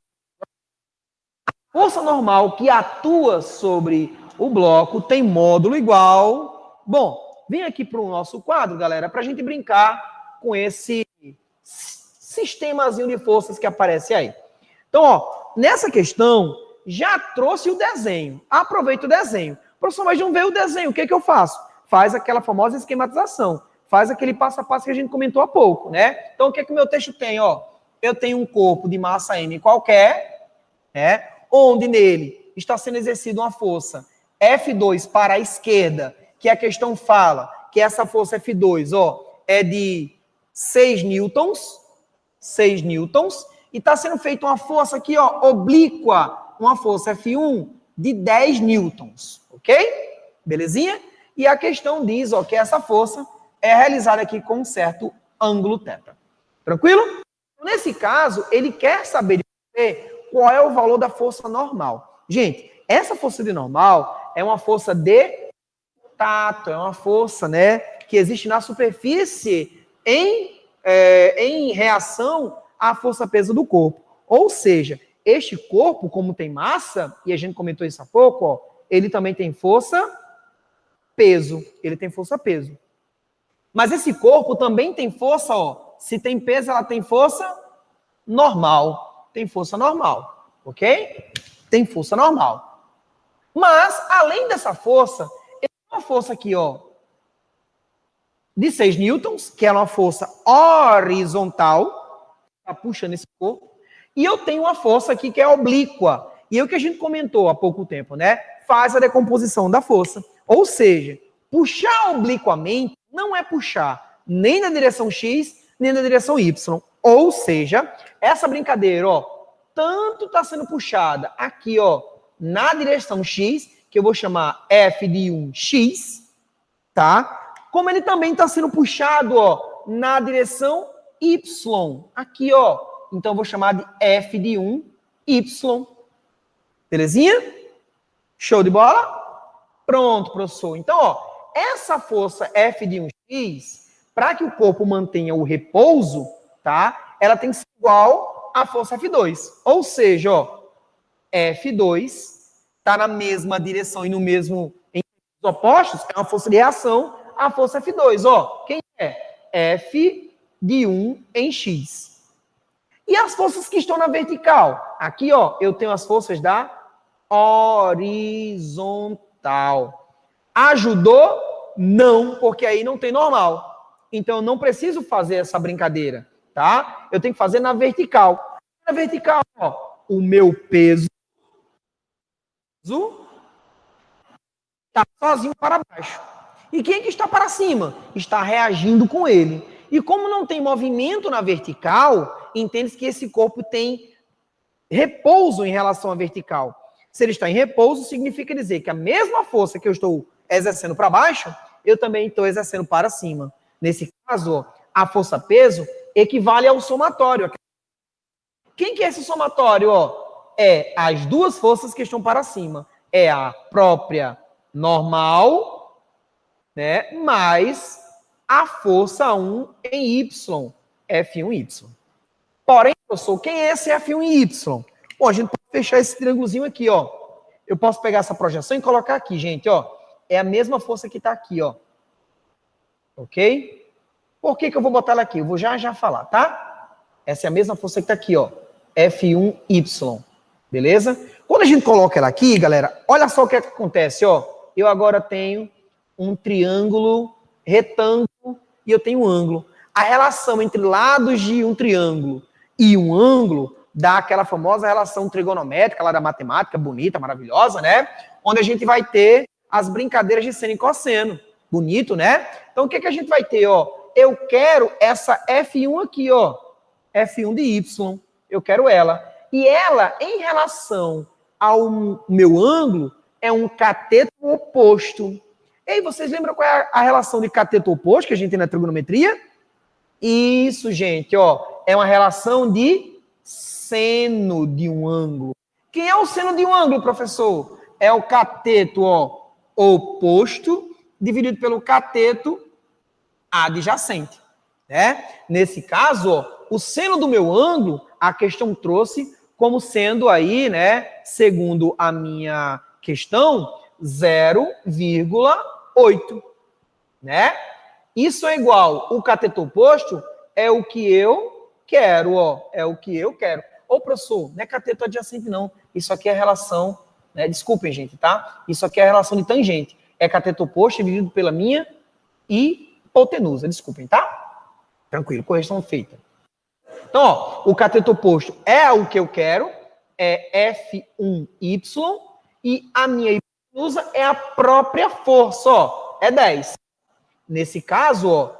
S1: a força normal que atua sobre o bloco tem módulo igual. Bom, vem aqui para o nosso quadro, galera, para a gente brincar com esse sistemazinho de forças que aparece aí. Então, ó, nessa questão, já trouxe o desenho. Aproveita o desenho. Professor, mas não veio o desenho, o que que eu faço? Faz aquela famosa esquematização. Faz aquele passo a passo que a gente comentou há pouco, né? Então, o que que o meu texto tem, ó? Eu tenho um corpo de massa M qualquer, né? Onde nele está sendo exercida uma força F2 para a esquerda, que a questão fala que essa força F2, ó, é de 6 newtons, e está sendo feita uma força aqui, ó, oblíqua, uma força F1 de 10 newtons, ok? Belezinha? E a questão diz, ó, que essa força é realizada aqui com um certo ângulo θ. Tranquilo? Nesse caso, ele quer saber de você qual é o valor da força normal. Gente, essa força de normal é uma força de contato, é uma força, né, que existe na superfície em reação à força-peso do corpo. Ou seja, este corpo, como tem massa, e a gente comentou isso há pouco, ó, ele também tem força-peso. Ele tem força-peso. Mas esse corpo também tem força, ó. Se tem peso, ela tem força normal. Tem força normal, ok? Tem força normal. Mas, além dessa força, tem uma força aqui, ó, de 6 newtons, que é uma força horizontal, tá puxando esse corpo, e eu tenho uma força aqui que é oblíqua, e é o que a gente comentou há pouco tempo, né? Faz a decomposição da força. Ou seja, puxar obliquamente não é puxar nem na direção X, nem na direção Y. Ou seja, essa brincadeira, ó, tanto está sendo puxada aqui, ó, na direção X, que eu vou chamar F de 1x, tá? Como ele também está sendo puxado, ó, na direção Y. Aqui, ó. Então, eu vou chamar de F de 1y. Belezinha? Show de bola? Pronto, professor. Então, ó, essa força F de 1x, para que o corpo mantenha o repouso, tá? Ela tem que ser igual à força F2. Ou seja, ó, F2 está na mesma direção e no mesmo em opostos, é uma força de reação à força F2. Ó, quem é? F de 1 em x. E as forças que estão na vertical? Aqui, ó, eu tenho as forças da horizontal. Ajudou? Não, porque aí não tem normal. Então, eu não preciso fazer essa brincadeira, tá? Eu tenho que fazer na vertical. Na vertical, ó, o meu peso está sozinho para baixo. E quem que está para cima? Está reagindo com ele. E como não tem movimento na vertical, entende-se que esse corpo tem repouso em relação à vertical. Se ele está em repouso, significa dizer que a mesma força que eu estou exercendo para baixo, eu também estou exercendo para cima. Nesse caso, a força-peso equivale ao somatório. Quem que é esse somatório? Ó? É as duas forças que estão para cima. É a própria normal, né, mais a força 1 em Y, F1Y. Porém, professor, quem é esse F1 em Y? Bom, a gente pode fechar esse triângulozinho aqui, ó. Eu posso pegar essa projeção e colocar aqui, gente, ó. É a mesma força que está aqui, ó. Ok? Por que que eu vou botar ela aqui? Eu vou já falar, tá? Essa é a mesma força que está aqui, ó. F1Y. Beleza? Quando a gente coloca ela aqui, galera, olha só o que acontece, ó. Eu agora tenho um triângulo retângulo e eu tenho um ângulo. A relação entre lados de um triângulo e um ângulo dá aquela famosa relação trigonométrica lá da matemática, bonita, maravilhosa, né? Onde a gente vai ter as brincadeiras de seno e cosseno. Bonito, né? Então, o que que a gente vai ter, ó? Eu quero essa F1 aqui, ó. F1 de Y. Eu quero ela. E ela, em relação ao meu ângulo, é um cateto oposto. E aí, vocês lembram qual é a relação de cateto oposto que a gente tem na trigonometria? Isso, gente, ó. É uma relação de seno de um ângulo. Quem é o seno de um ângulo, professor? É o cateto, ó, oposto dividido pelo cateto adjacente, né? Nesse caso, ó, o seno do meu ângulo, a questão trouxe como sendo aí, né, segundo a minha questão, 0,8, né? Isso é igual, o cateto oposto é o que eu quero, ó, é o que eu quero. Ô, professor, não é cateto adjacente, não. Isso aqui é relação, né? Desculpem, gente, tá? Isso aqui é a relação de tangente. É cateto oposto dividido pela minha hipotenusa. Desculpem, tá? Tranquilo, correção feita. Então, ó, o cateto oposto é o que eu quero, é F1Y, e a minha hipotenusa é a própria força, ó, é 10. Nesse caso, ó,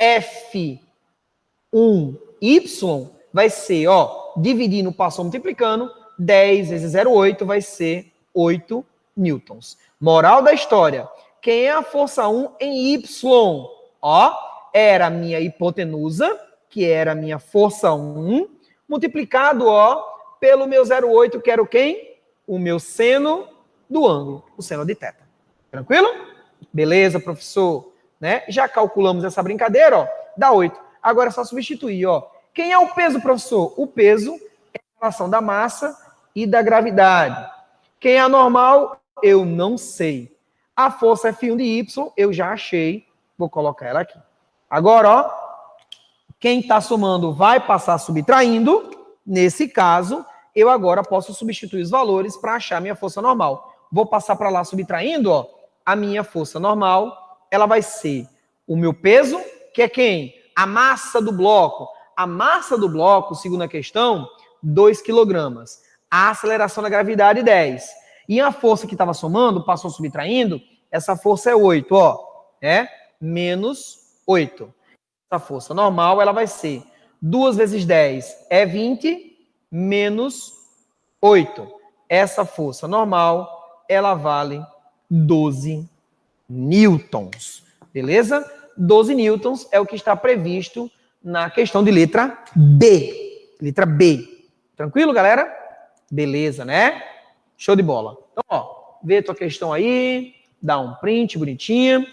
S1: F1Y vai ser, ó, dividindo, passou multiplicando, 10 vezes 0,8 vai ser 8 newtons. Moral da história, quem é a força 1 em Y? Ó, era a minha hipotenusa, que era a minha força 1, multiplicado, ó, pelo meu 0,8, que era o quem? O meu seno do ângulo, o seno de θ. Tranquilo? Beleza, professor? Né? Já calculamos essa brincadeira, ó, dá 8. Agora é só substituir, ó. Quem é o peso, professor? O peso é a relação da massa e da gravidade. Quem é a normal? Eu não sei. A força F1 de Y, eu já achei. Vou colocar ela aqui. Agora, ó, quem está somando vai passar subtraindo. Nesse caso, eu agora posso substituir os valores para achar a minha força normal. Vou passar para lá subtraindo, ó, a minha força normal. Ela vai ser o meu peso, que é quem? A massa do bloco. A massa do bloco, segundo a questão, 2 kg. A aceleração da gravidade, 10. E a força que estava somando, passou subtraindo, essa força é 8, ó. É menos 8. Essa força normal, ela vai ser 2 vezes 10 é 20, menos 8. Essa força normal, ela vale 12 newtons. Beleza? 12 newtons é o que está previsto na questão de letra B. Letra B. Tranquilo, galera? Beleza, né? Show de bola. Então, ó, vê a tua questão aí, dá um print bonitinha.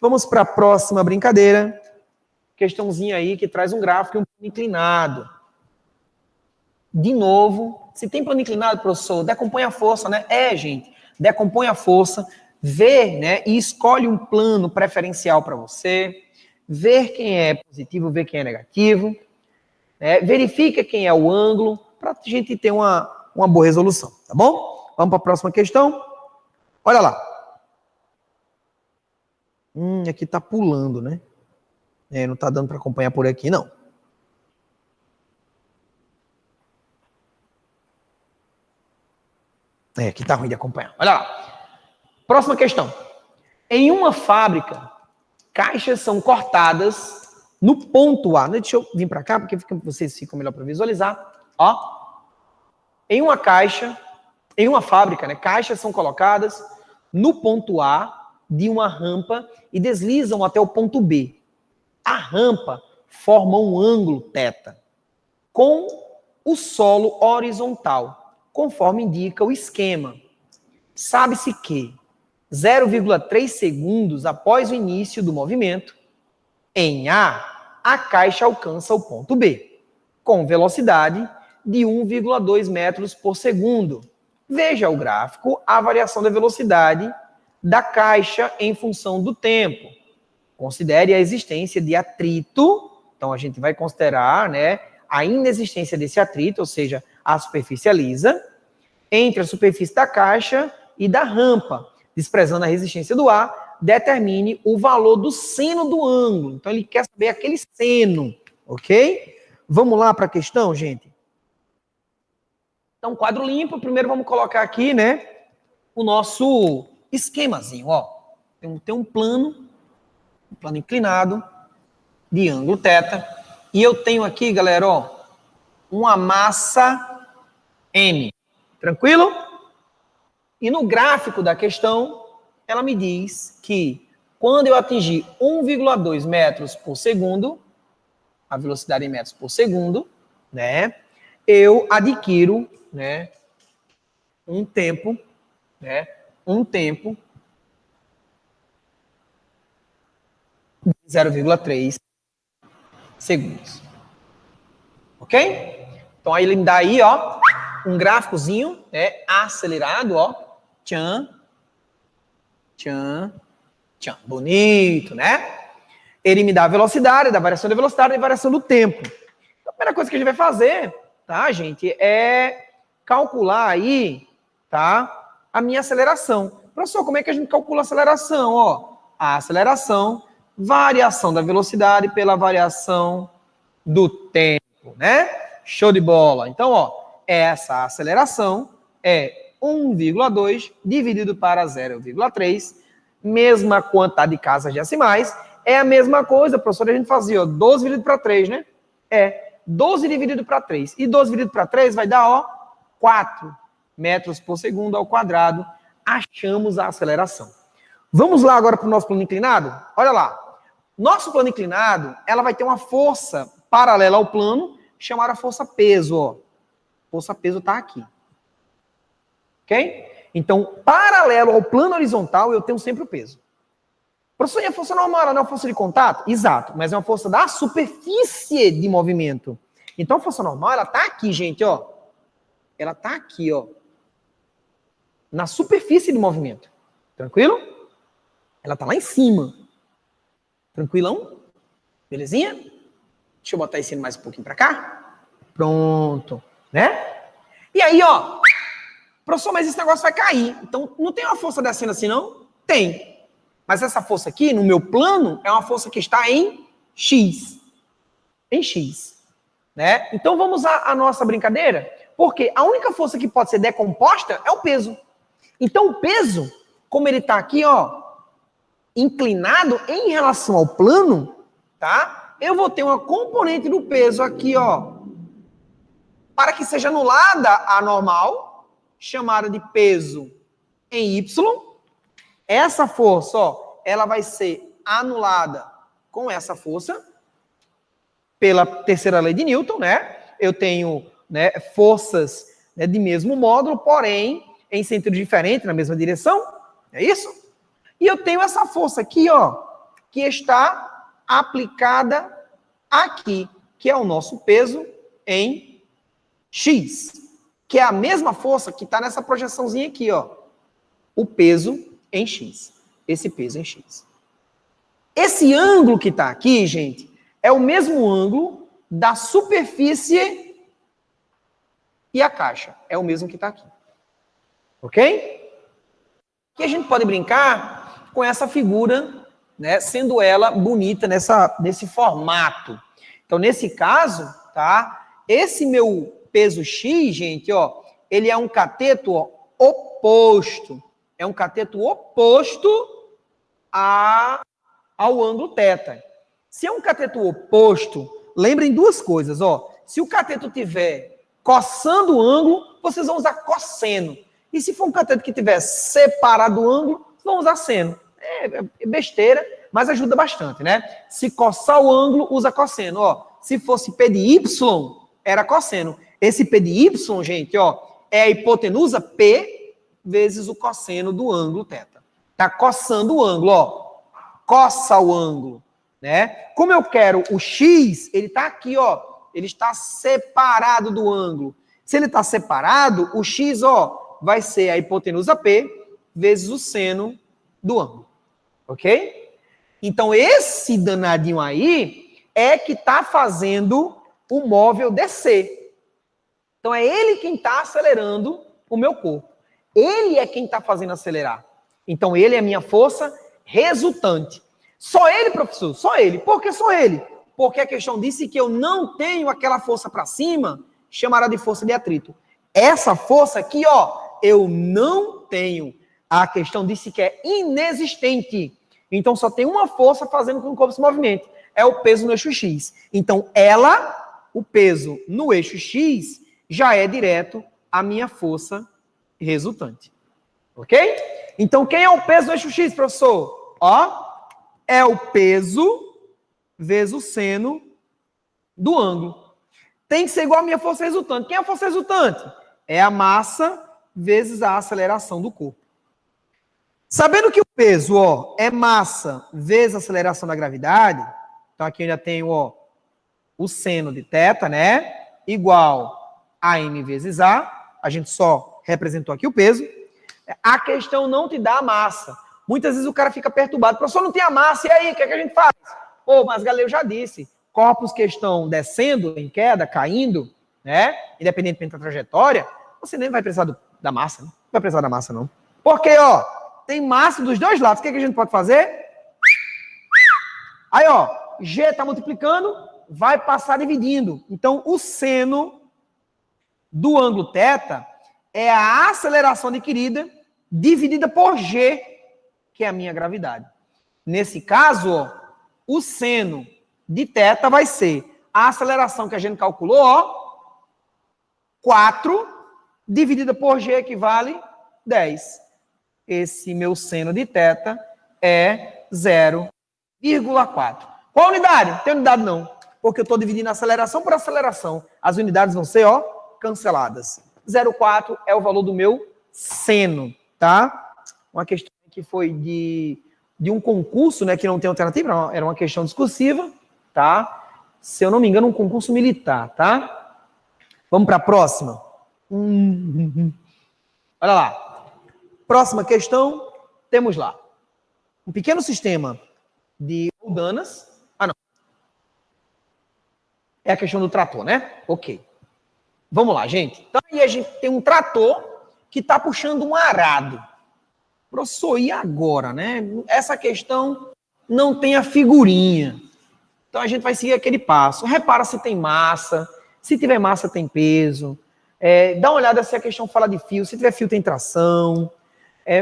S1: Vamos para a próxima brincadeira. Questãozinha aí que traz um gráfico e um plano inclinado. De novo, se tem plano inclinado, professor, decompõe a força, né? Gente, decompõe a força, vê, né, e escolhe um plano preferencial para você, ver quem é positivo, ver quem é negativo, né? Verifica quem é o ângulo, para a gente ter uma boa resolução, tá bom? Vamos para a próxima questão. Olha lá. Aqui tá pulando, né? Não tá dando para acompanhar por aqui, não. Aqui tá ruim de acompanhar. Olha lá. Próxima questão. Em uma fábrica, caixas são cortadas no ponto A. Deixa eu vir para cá, porque vocês ficam melhor para visualizar. Ó. Em uma fábrica, né, caixas são colocadas no ponto A de uma rampa e deslizam até o ponto B. A rampa forma um ângulo θ com o solo horizontal, conforme indica o esquema. Sabe-se que 0,3 segundos após o início do movimento, em a caixa alcança o ponto B, com velocidade de 1,2 metros por segundo. Veja o gráfico, a variação da velocidade da caixa em função do tempo. Considere a existência de atrito, então a gente vai considerar, né, a inexistência desse atrito, ou seja, a superfície lisa, entre a superfície da caixa e da rampa. Desprezando a resistência do ar, determine o valor do seno do ângulo. Então ele quer saber aquele seno, ok? Vamos lá para a questão, gente? Então, quadro limpo, primeiro vamos colocar aqui, né, o nosso esquemazinho, ó. Tem um plano inclinado de ângulo θ, e eu tenho aqui, galera, ó, uma massa M. Tranquilo? E no gráfico da questão, ela me diz que quando eu atingir 1,2 metros por segundo, a velocidade em metros por segundo, né, eu adquiro, né, um tempo de 0,3 segundos. Ok? Então aí ele me dá aí, ó, um gráficozinho, acelerado, ó, tchan, Tchan, tchan. Bonito, né? Ele me dá a velocidade, da variação da velocidade e variação do tempo. A primeira coisa que a gente vai fazer, tá, gente, é calcular aí, tá, a minha aceleração. Professor, como é que a gente calcula a aceleração? Ó, a aceleração, variação da velocidade pela variação do tempo, né? Show de bola. Então, ó, essa aceleração é 1,2 dividido para 0,3, mesma quantidade de casas decimais, é a mesma coisa, professor, a gente fazia, ó, 12 dividido para 3, né? 12 dividido para 3. E 12 dividido para 3 vai dar, ó, 4 metros por segundo ao quadrado. Achamos a aceleração. Vamos lá agora para o nosso plano inclinado? Olha lá. Nosso plano inclinado, ela vai ter uma força paralela ao plano, chamada força peso, ó. Força peso está aqui. Ok? Então, paralelo ao plano horizontal, eu tenho sempre o peso. Professor, e a força normal, ela não é uma força de contato? Exato, mas é uma força da superfície de movimento. Então, a força normal, ela está aqui, gente, ó. Ela está aqui, ó. Na superfície de movimento. Tranquilo? Ela está lá em cima. Tranquilão? Belezinha? Deixa eu botar esse mais um pouquinho para cá. Pronto. Né? E aí, ó. Professor, mas esse negócio vai cair. Então, não tem uma força descendo assim, não? Tem. Mas essa força aqui, no meu plano, é uma força que está em X. Em X. Né? Então, vamos à nossa brincadeira. Porque a única força que pode ser decomposta é o peso. Então, o peso, como ele está aqui, ó, inclinado em relação ao plano, tá? Eu vou ter uma componente do peso aqui, ó, para que seja anulada a normal, chamada de peso em Y. Essa força, ó, ela vai ser anulada com essa força, pela terceira lei de Newton, né? Eu tenho, né, forças, né, de mesmo módulo, porém, em sentido diferente, na mesma direção. É isso? E eu tenho essa força aqui, ó, que está aplicada aqui, que é o nosso peso em X, que é a mesma força que está nessa projeçãozinha aqui, ó. O peso em X. Esse peso em X. Esse ângulo que está aqui, gente, é o mesmo ângulo da superfície e a caixa. É o mesmo que está aqui. Ok? E a gente pode brincar com essa figura, né, sendo ela bonita nesse formato. Então, nesse caso, tá? Esse meu peso X, gente, ó, ele é um cateto, ó, oposto. É um cateto oposto ao ângulo θ. Se é um cateto oposto, lembrem duas coisas, ó. Se o cateto estiver coçando o ângulo, vocês vão usar cosseno. E se for um cateto que estiver separado do ângulo, vocês vão usar seno. É besteira, mas ajuda bastante, né? Se coçar o ângulo, usa cosseno, ó. Se fosse P de Y, era cosseno. Esse P de Y, gente, ó, é a hipotenusa P vezes o cosseno do ângulo θ. Tá coçando o ângulo, ó. Coça o ângulo, né? Como eu quero o X, ele tá aqui, ó. Ele está separado do ângulo. Se ele está separado, o X, ó, vai ser a hipotenusa P vezes o seno do ângulo. Ok? Então, esse danadinho aí é que está fazendo o móvel descer. Então, é ele quem está acelerando o meu corpo. Ele é quem está fazendo acelerar. Então, ele é a minha força resultante. Só ele, professor? Só ele. Por que só ele? Porque a questão disse que eu não tenho aquela força para cima, chamada de força de atrito. Essa força aqui, ó, eu não tenho. A questão disse que é inexistente. Então, só tem uma força fazendo com que o corpo se movimente. É o peso no eixo X. Então, o peso no eixo X, já é direto a minha força resultante. Ok? Então, quem é o peso no eixo X, professor? Ó, é o peso vezes o seno do ângulo. Tem que ser igual a minha força resultante. Quem é a força resultante? É a massa vezes a aceleração do corpo. Sabendo que o peso, ó, é massa vezes a aceleração da gravidade, então aqui eu ainda tenho, ó, o seno de θ, né? Igual a m vezes a gente só representou aqui o peso. A questão não te dá a massa. Muitas vezes o cara fica perturbado. Professor, não tem a massa, e aí, o que é que a gente faz? Pô, mas galera, eu já disse, corpos que estão descendo em queda, caindo, né, independentemente da trajetória, você nem vai precisar da massa, não vai precisar da massa, não. Porque, ó, tem massa dos dois lados. O que é que a gente pode fazer? Aí, ó, G está multiplicando, vai passar dividindo. Então, o seno do ângulo θ é a aceleração adquirida dividida por G, que é a minha gravidade. Nesse caso, ó, o seno de θ vai ser a aceleração que a gente calculou, ó, 4 dividida por G equivale 10. Esse meu seno de θ é 0,4. Qual unidade? Não tem unidade não, porque eu estou dividindo aceleração por aceleração. As unidades vão ser, ó, canceladas. 0,4 é o valor do meu seno, tá? Uma questão que foi de um concurso, né, que não tem alternativa, era uma questão discursiva, tá? Se eu não me engano, um concurso militar, tá? Vamos para a próxima. Olha lá. Próxima questão, temos lá. Um pequeno sistema de roldanas. Ah, não. É a questão do trator, né? Ok. Vamos lá, gente. Então, aí a gente tem um trator que está puxando um arado. Professor, e agora, né? Essa questão não tem a figurinha. Então, a gente vai seguir aquele passo. Repara se tem massa. Se tiver massa, tem peso. Dá uma olhada se a questão fala de fio. Se tiver fio, tem tração.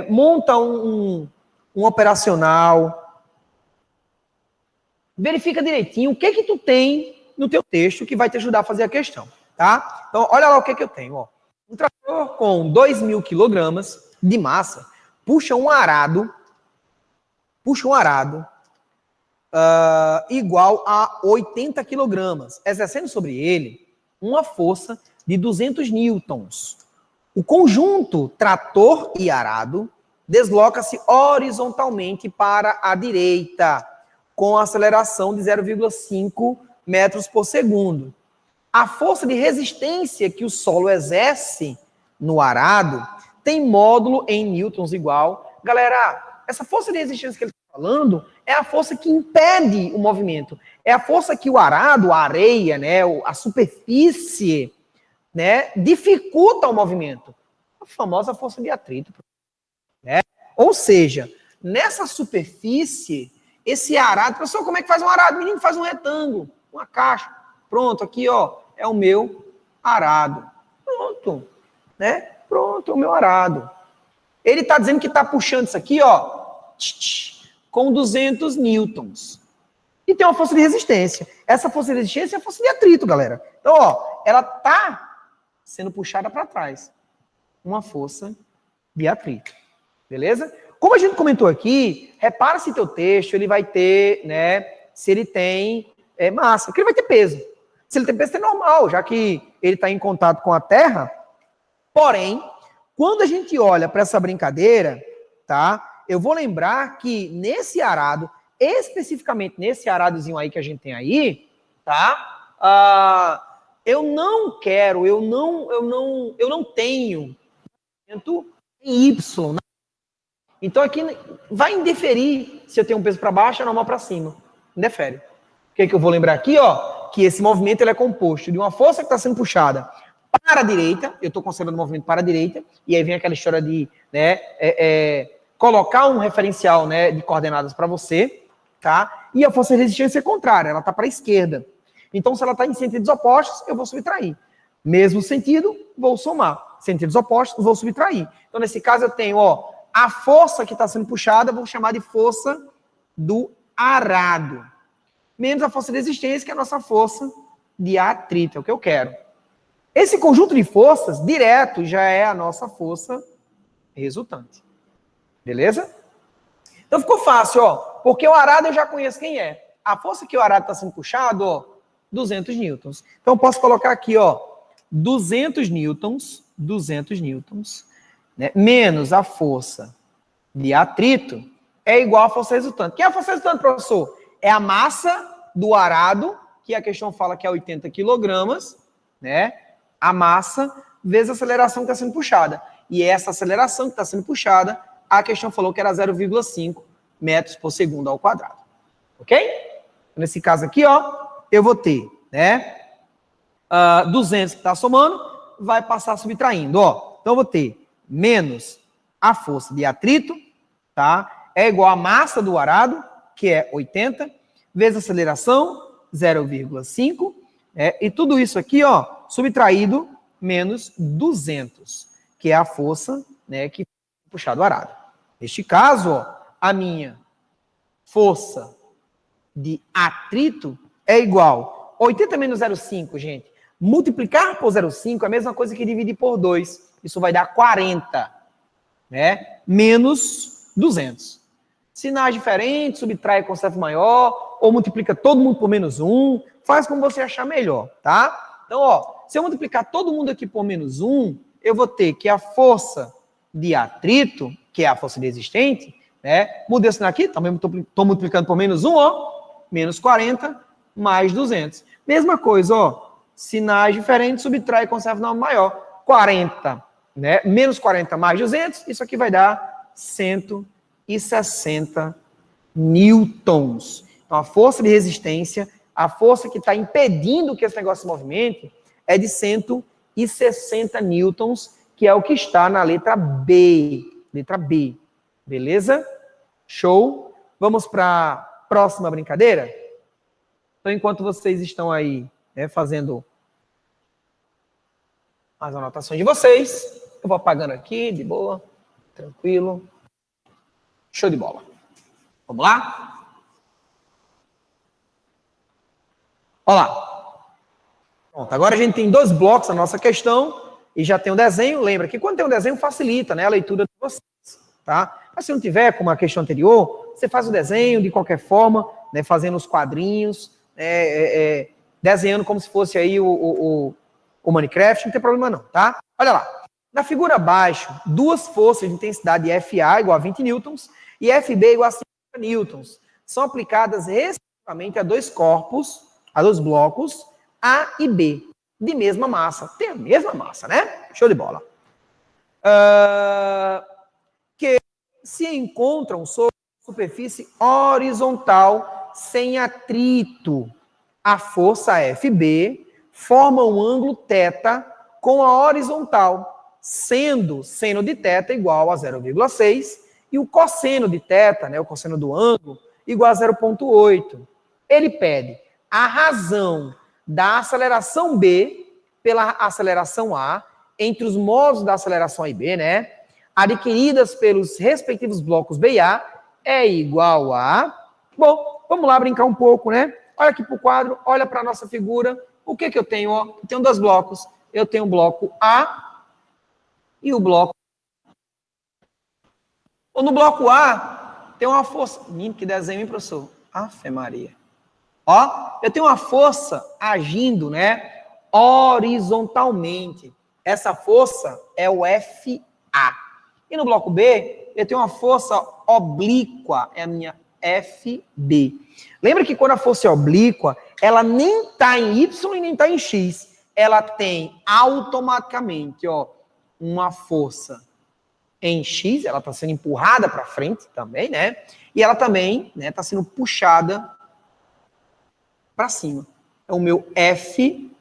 S1: Monta um operacional. Verifica direitinho o que tu tem no teu texto que vai te ajudar a fazer a questão, tá? Então, olha lá o que eu tenho, ó. Um trator com 2.000 quilogramas de massa puxa um arado igual a 80 quilogramas, exercendo sobre ele uma força de 200 newtons. O conjunto trator e arado desloca-se horizontalmente para a direita, com aceleração de 0,5 metros por segundo. A força de resistência que o solo exerce no arado tem módulo em newtons igual. Galera, essa força de resistência que ele está falando é a força que impede o movimento. É a força que o arado, a areia, né, a superfície, né, dificulta o movimento. A famosa força de atrito. Né? Ou seja, nessa superfície, esse arado... Professor, como é que faz um arado? O menino faz um retângulo, uma caixa. Pronto, aqui, ó, é o meu arado. Pronto, né? Pronto, é o meu arado. Ele está dizendo que está puxando isso aqui, ó, com 200 newtons. E tem uma força de resistência. Essa força de resistência é a força de atrito, galera. Então, ó, ela está sendo puxada para trás. Uma força de atrito. Beleza? Como a gente comentou aqui, repara se teu texto ele vai ter, né, se ele tem massa, porque ele vai ter peso. Se ele tem peso, é normal, já que ele está em contato com a Terra. Porém, quando a gente olha para essa brincadeira, tá? Eu vou lembrar que nesse arado, especificamente nesse aradozinho aí que a gente tem aí, tá? Eu não tenho em Y, né? Então aqui vai indeferir se eu tenho um peso para baixo ou normal para cima. Indefere. O que é que eu vou lembrar aqui, ó? Que esse movimento ele é composto de uma força que está sendo puxada para a direita, eu estou considerando o movimento para a direita, e aí vem aquela história de, né, colocar um referencial, né, de coordenadas para você, tá? E a força de resistência é contrária, ela está para a esquerda. Então, se ela está em sentidos opostos, eu vou subtrair. Mesmo sentido, vou somar. Sentidos opostos, vou subtrair. Então, nesse caso, eu tenho, ó, a força que está sendo puxada, vou chamar de força do arado. Menos a força de resistência, que é a nossa força de atrito, é o que eu quero. Esse conjunto de forças, direto, já é a nossa força resultante. Beleza? Então ficou fácil, ó. Porque o arado eu já conheço quem é. A força que o arado está sendo puxado, ó, 200 newtons. Então eu posso colocar aqui, ó, 200 newtons, né, menos a força de atrito, é igual à força resultante. Que é a força resultante, professor? É a massa do arado, que a questão fala que é 80 quilogramas, né? A massa vezes a aceleração que está sendo puxada. E essa aceleração que está sendo puxada a questão falou que era 0,5 metros por segundo ao quadrado. Ok? Nesse caso aqui, ó, eu vou ter, né, 200 que está somando, vai passar subtraindo, ó. Então, eu vou ter menos a força de atrito, tá? É igual a massa do arado, que é 80, vezes a aceleração, 0,5, e tudo isso aqui, ó, subtraído menos 200, que é a força, né, que puxar do arado. Neste caso, ó, a minha força de atrito é igual 80 menos 0,5, gente. Multiplicar por 0,5 é a mesma coisa que dividir por 2. Isso vai dar 40, né? Menos 200. Sinais diferentes, subtrai com conserva maior, ou multiplica todo mundo por menos 1. Faz como você achar melhor, tá? Então, ó, se eu multiplicar todo mundo aqui por menos 1, eu vou ter que a força de atrito, que é a força de resistente, né? Mudei o sinal aqui, também estou multiplicando por menos 1, ó. Menos 40, mais 200. Mesma coisa, ó. Sinais diferentes, subtrai e conserva o nome maior. 40, né? Menos 40 mais 200, isso aqui vai dar 160 newtons. Então, a força de resistência, a força que está impedindo que esse negócio se movimente, é de 160 newtons, que é o que está na letra B. Letra B. Beleza? Show? Vamos para a próxima brincadeira? Então, enquanto vocês estão aí, né, fazendo as anotações de vocês, eu vou apagando aqui, de boa, tranquilo. Show de bola. Vamos lá? Olha lá. Pronto, agora a gente tem 2 blocos na nossa questão e já tem um desenho. Lembra que quando tem um desenho facilita, né, a leitura de vocês, tá? Mas se não tiver, como a questão anterior, você faz o desenho de qualquer forma, né, fazendo os quadrinhos, desenhando como se fosse aí o Minecraft, não tem problema não, tá? Olha lá. Na figura abaixo, 2 forças de intensidade FA igual a 20 newtons e FB igual a 50 newtons são aplicadas respectivamente a 2 corpos, a 2 blocos, A e B, de mesma massa. Tem a mesma massa, né? Show de bola. Que se encontram sobre superfície horizontal sem atrito. A força FB forma um ângulo θ com a horizontal, sendo seno de θ igual a 0,6 e o cosseno de θ, né, o cosseno do ângulo, igual a 0,8. Ele pede a razão da aceleração B pela aceleração A entre os modos da aceleração A e B, né, adquiridas pelos respectivos blocos B e A, é igual a... Bom, vamos lá brincar um pouco, né? Olha aqui para o quadro, olha para a nossa figura. O que eu tenho? Ó, eu tenho 2 blocos. Eu tenho o bloco A e o bloco... No bloco A, tem uma força... Que desenho, hein, professor? Afe Maria. Ó, eu tenho uma força agindo, né, horizontalmente. Essa força é o FA. E no bloco B, eu tenho uma força oblíqua, é a minha FB. Lembra que quando a força é oblíqua, ela nem está em Y e nem está em X. Ela tem automaticamente, ó, uma força em X, ela está sendo empurrada para frente também, né? E ela também, né, está sendo puxada para cima. É o meu FY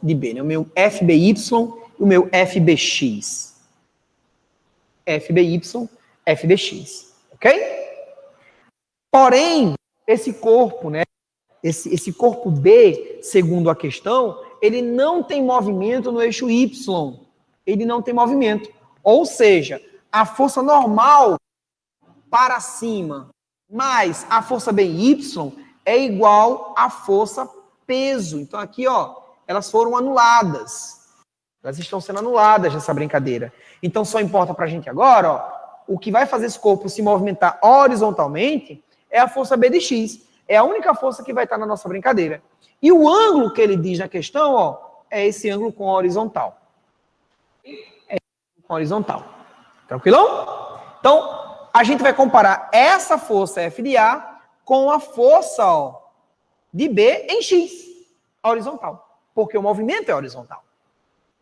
S1: de B, né? O meu FBY e o meu FBX. FBY, FBX, ok? Porém, esse corpo, né? Esse corpo B, segundo a questão, ele não tem movimento no eixo Y. Ele não tem movimento. Ou seja, a força normal para cima mais a força BY é igual à força peso. Então aqui, ó, elas foram anuladas. Elas estão sendo anuladas nessa brincadeira. Então só importa para a gente agora, ó, o que vai fazer esse corpo se movimentar horizontalmente é a força B de X. É a única força que vai estar na nossa brincadeira. E o ângulo que ele diz na questão, ó, é esse ângulo com horizontal. É com horizontal. Tranquilão? Então, a gente vai comparar essa força F de A com a força, ó, de B em X, horizontal. Porque o movimento é horizontal.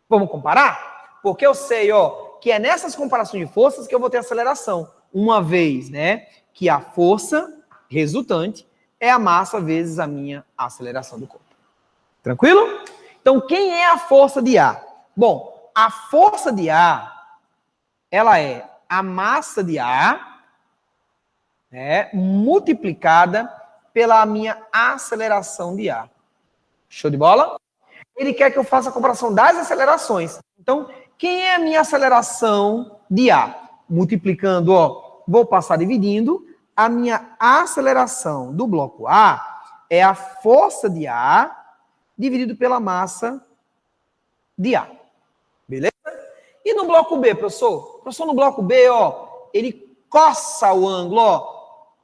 S1: Vamos comparar? Porque eu sei, ó, que é nessas comparações de forças que eu vou ter aceleração. Uma vez, né, que a força resultante é a massa vezes a minha aceleração do corpo. Tranquilo? Então, quem é a força de A? Bom, a força de A, ela é a massa de A, né, multiplicada pela minha aceleração de A. Show de bola? Ele quer que eu faça a comparação das acelerações. Então, quem é a minha aceleração de A? Multiplicando, ó, vou passar dividindo. A minha aceleração do bloco A é a força de A dividido pela massa de A. Beleza? E no bloco B, professor? Professor, no bloco B, ó, ele coça o ângulo, ó.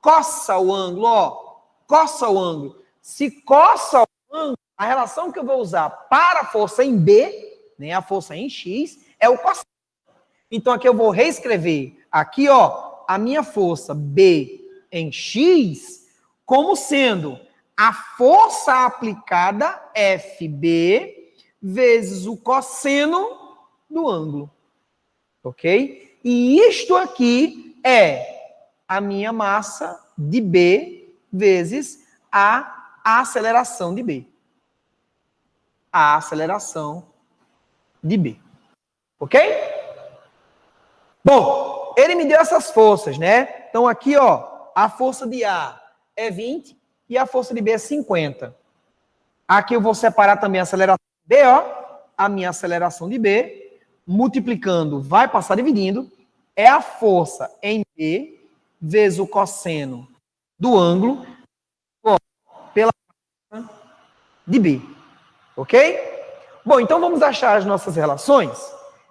S1: Coça o ângulo, ó. Coça o ângulo. Se coça o ângulo, a relação que eu vou usar para a força em B, né, a força em X, é o cosseno. Então, aqui eu vou reescrever aqui, ó, a minha força B em X como sendo a força aplicada FB vezes o cosseno do ângulo. Ok? E isto aqui é a minha massa de B vezes a aceleração de B. A aceleração de B. Ok? Bom, ele me deu essas forças, né? Então aqui, ó, a força de A é 20 e a força de B é 50. Aqui eu vou separar também a aceleração de B, ó. A minha aceleração de B, multiplicando, vai passar dividindo, é a força em B vezes o cosseno do ângulo, ó, pela massa de B. Ok? Bom, então vamos achar as nossas relações.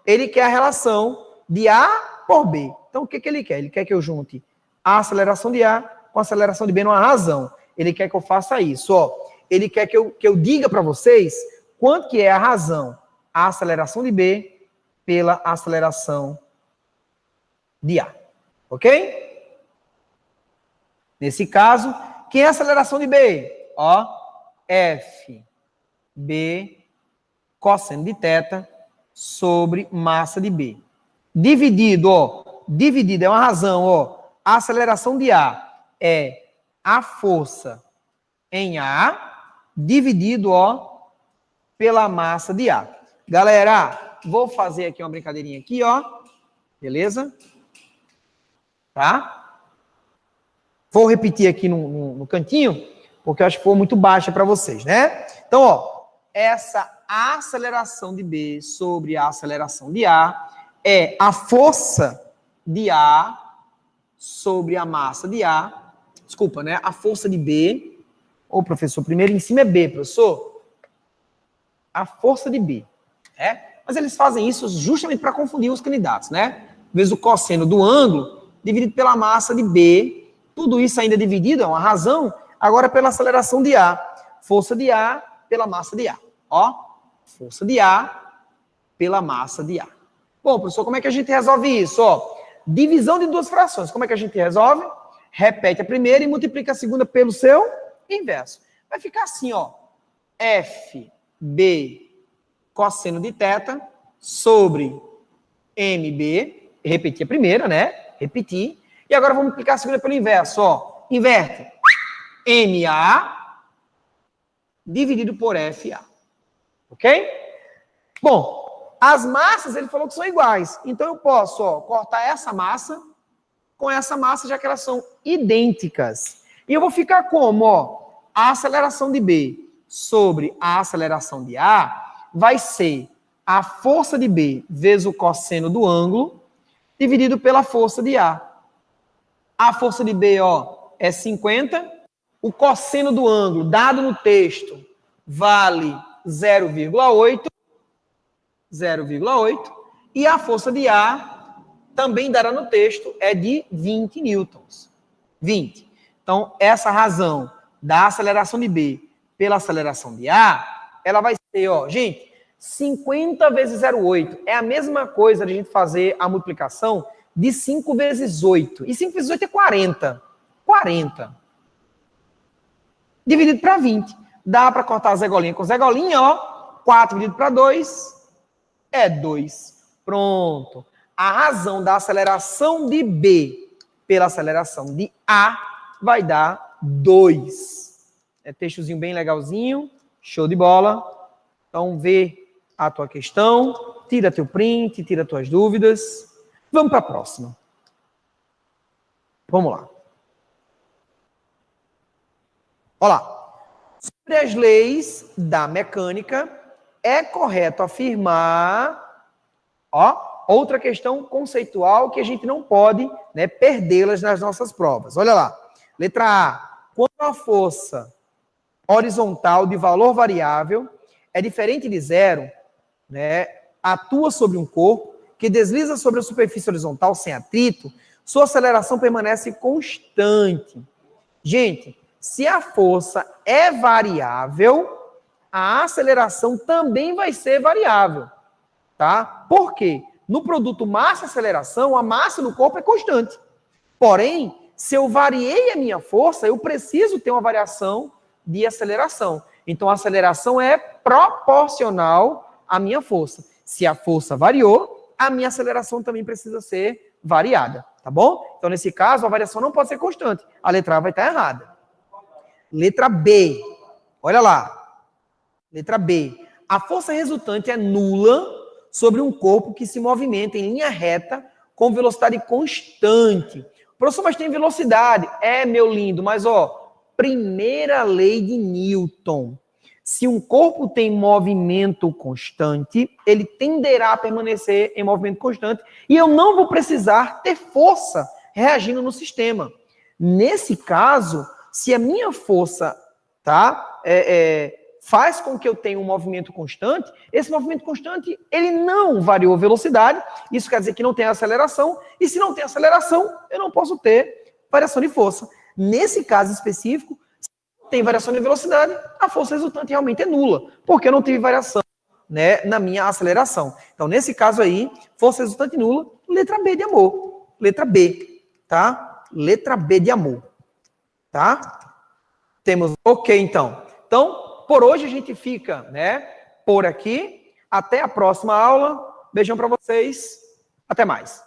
S1: Ele quer a relação de A por B. Então, o que ele quer? Ele quer que eu junte a aceleração de A com a aceleração de B numa razão. Ele quer que eu faça isso. Ó. Ele quer que eu diga para vocês quanto que é a razão. A aceleração de B pela aceleração de A. Ok? Nesse caso, quem é a aceleração de B? Ó, F, B, cosseno de θ sobre massa de B. Dividido, ó. Dividido é uma razão, ó. A aceleração de A é a força em A dividido, ó, pela massa de A. Galera, vou fazer aqui uma brincadeirinha aqui, ó. Beleza? Tá? Vou repetir aqui no cantinho, porque eu acho que foi muito baixa para vocês, né? Então, ó, essa aceleração de B sobre a aceleração de A é a força de A sobre a massa de A. Desculpa, né? A força de B. Ô, professor, primeiro em cima é B, professor. A força de B. Mas eles fazem isso justamente para confundir os candidatos, né? Vezes o cosseno do ângulo dividido pela massa de B. Tudo isso ainda dividido, é uma razão, agora pela aceleração de A. Força de A pela massa de A. Ó, força de A pela massa de A. Bom, professor, como é que a gente resolve isso? Ó, divisão de duas frações. Como é que a gente resolve? Repete a primeira e multiplica a segunda pelo seu inverso. Vai ficar assim, ó. FB cosseno de θ sobre MB. Repetir a primeira, né? Repetir. E agora vamos multiplicar a segunda pelo inverso, ó. Inverte. MA dividido por FA. Ok? Bom, as massas, ele falou que são iguais. Então, eu posso, ó, cortar essa massa com essa massa, já que elas são idênticas. E eu vou ficar como, ó, a aceleração de B sobre a aceleração de A vai ser a força de B vezes o cosseno do ângulo dividido pela força de A. A força de B, ó, é 50. O cosseno do ângulo, dado no texto, vale 0,8. 0,8. E a força de A, também dada no texto, é de 20 newtons. 20. Então, essa razão da aceleração de B pela aceleração de A, ela vai ser, ó, gente, 50 vezes 0,8. É a mesma coisa de a gente fazer a multiplicação de 5 vezes 8. E 5 vezes 8 é 40. 40. Dividido para 20. Dá para cortar a zegolinha com zegolinha, ó. 4 dividido para 2 é 2. Pronto. a razão da aceleração de B pela aceleração de A vai dar 2. É textozinho bem legalzinho, show de bola. Então, vê a tua questão, tira teu print, tira tuas dúvidas. Vamos para a próxima. Vamos lá. Olha lá. Sobre as leis da mecânica, é correto afirmar, outra questão conceitual que a gente não pode, né, perdê-las nas nossas provas. Olha lá. Letra A. Quando a força horizontal de valor variável é diferente de zero, né, atua sobre um corpo que desliza sobre a superfície horizontal sem atrito, sua aceleração permanece constante. Gente, se a força é variável, a aceleração também vai ser variável, tá? Por quê? No produto massa-aceleração, a massa do corpo é constante. Porém, se eu variei a minha força, eu preciso ter uma variação de aceleração. Então, a aceleração é proporcional à minha força. Se a força variou, a minha aceleração também precisa ser variada, tá bom? Então, nesse caso, a variação não pode ser constante. A letra A vai estar errada. Letra B. Olha lá. Letra B. A força resultante é nula sobre um corpo que se movimenta em linha reta com velocidade constante. Professor, mas tem velocidade. É, meu lindo, mas primeira lei de Newton. Se um corpo tem movimento constante, ele tenderá a permanecer em movimento constante e eu não vou precisar ter força reagindo no sistema. Nesse caso, se a minha força faz com que eu tenha um movimento constante, esse movimento constante, ele não variou velocidade, isso quer dizer que não tem aceleração, e se não tem aceleração, eu não posso ter variação de força. Nesse caso específico, se não tem variação de velocidade, a força resultante realmente é nula, porque eu não tive variação, né, na minha aceleração. Então, nesse caso aí, força resultante nula, letra B de amor. Letra B, tá? Letra B de amor, tá? Temos, ok, então. Então, por hoje a gente fica, né, por aqui. Até a próxima aula. Beijão para vocês. Até mais.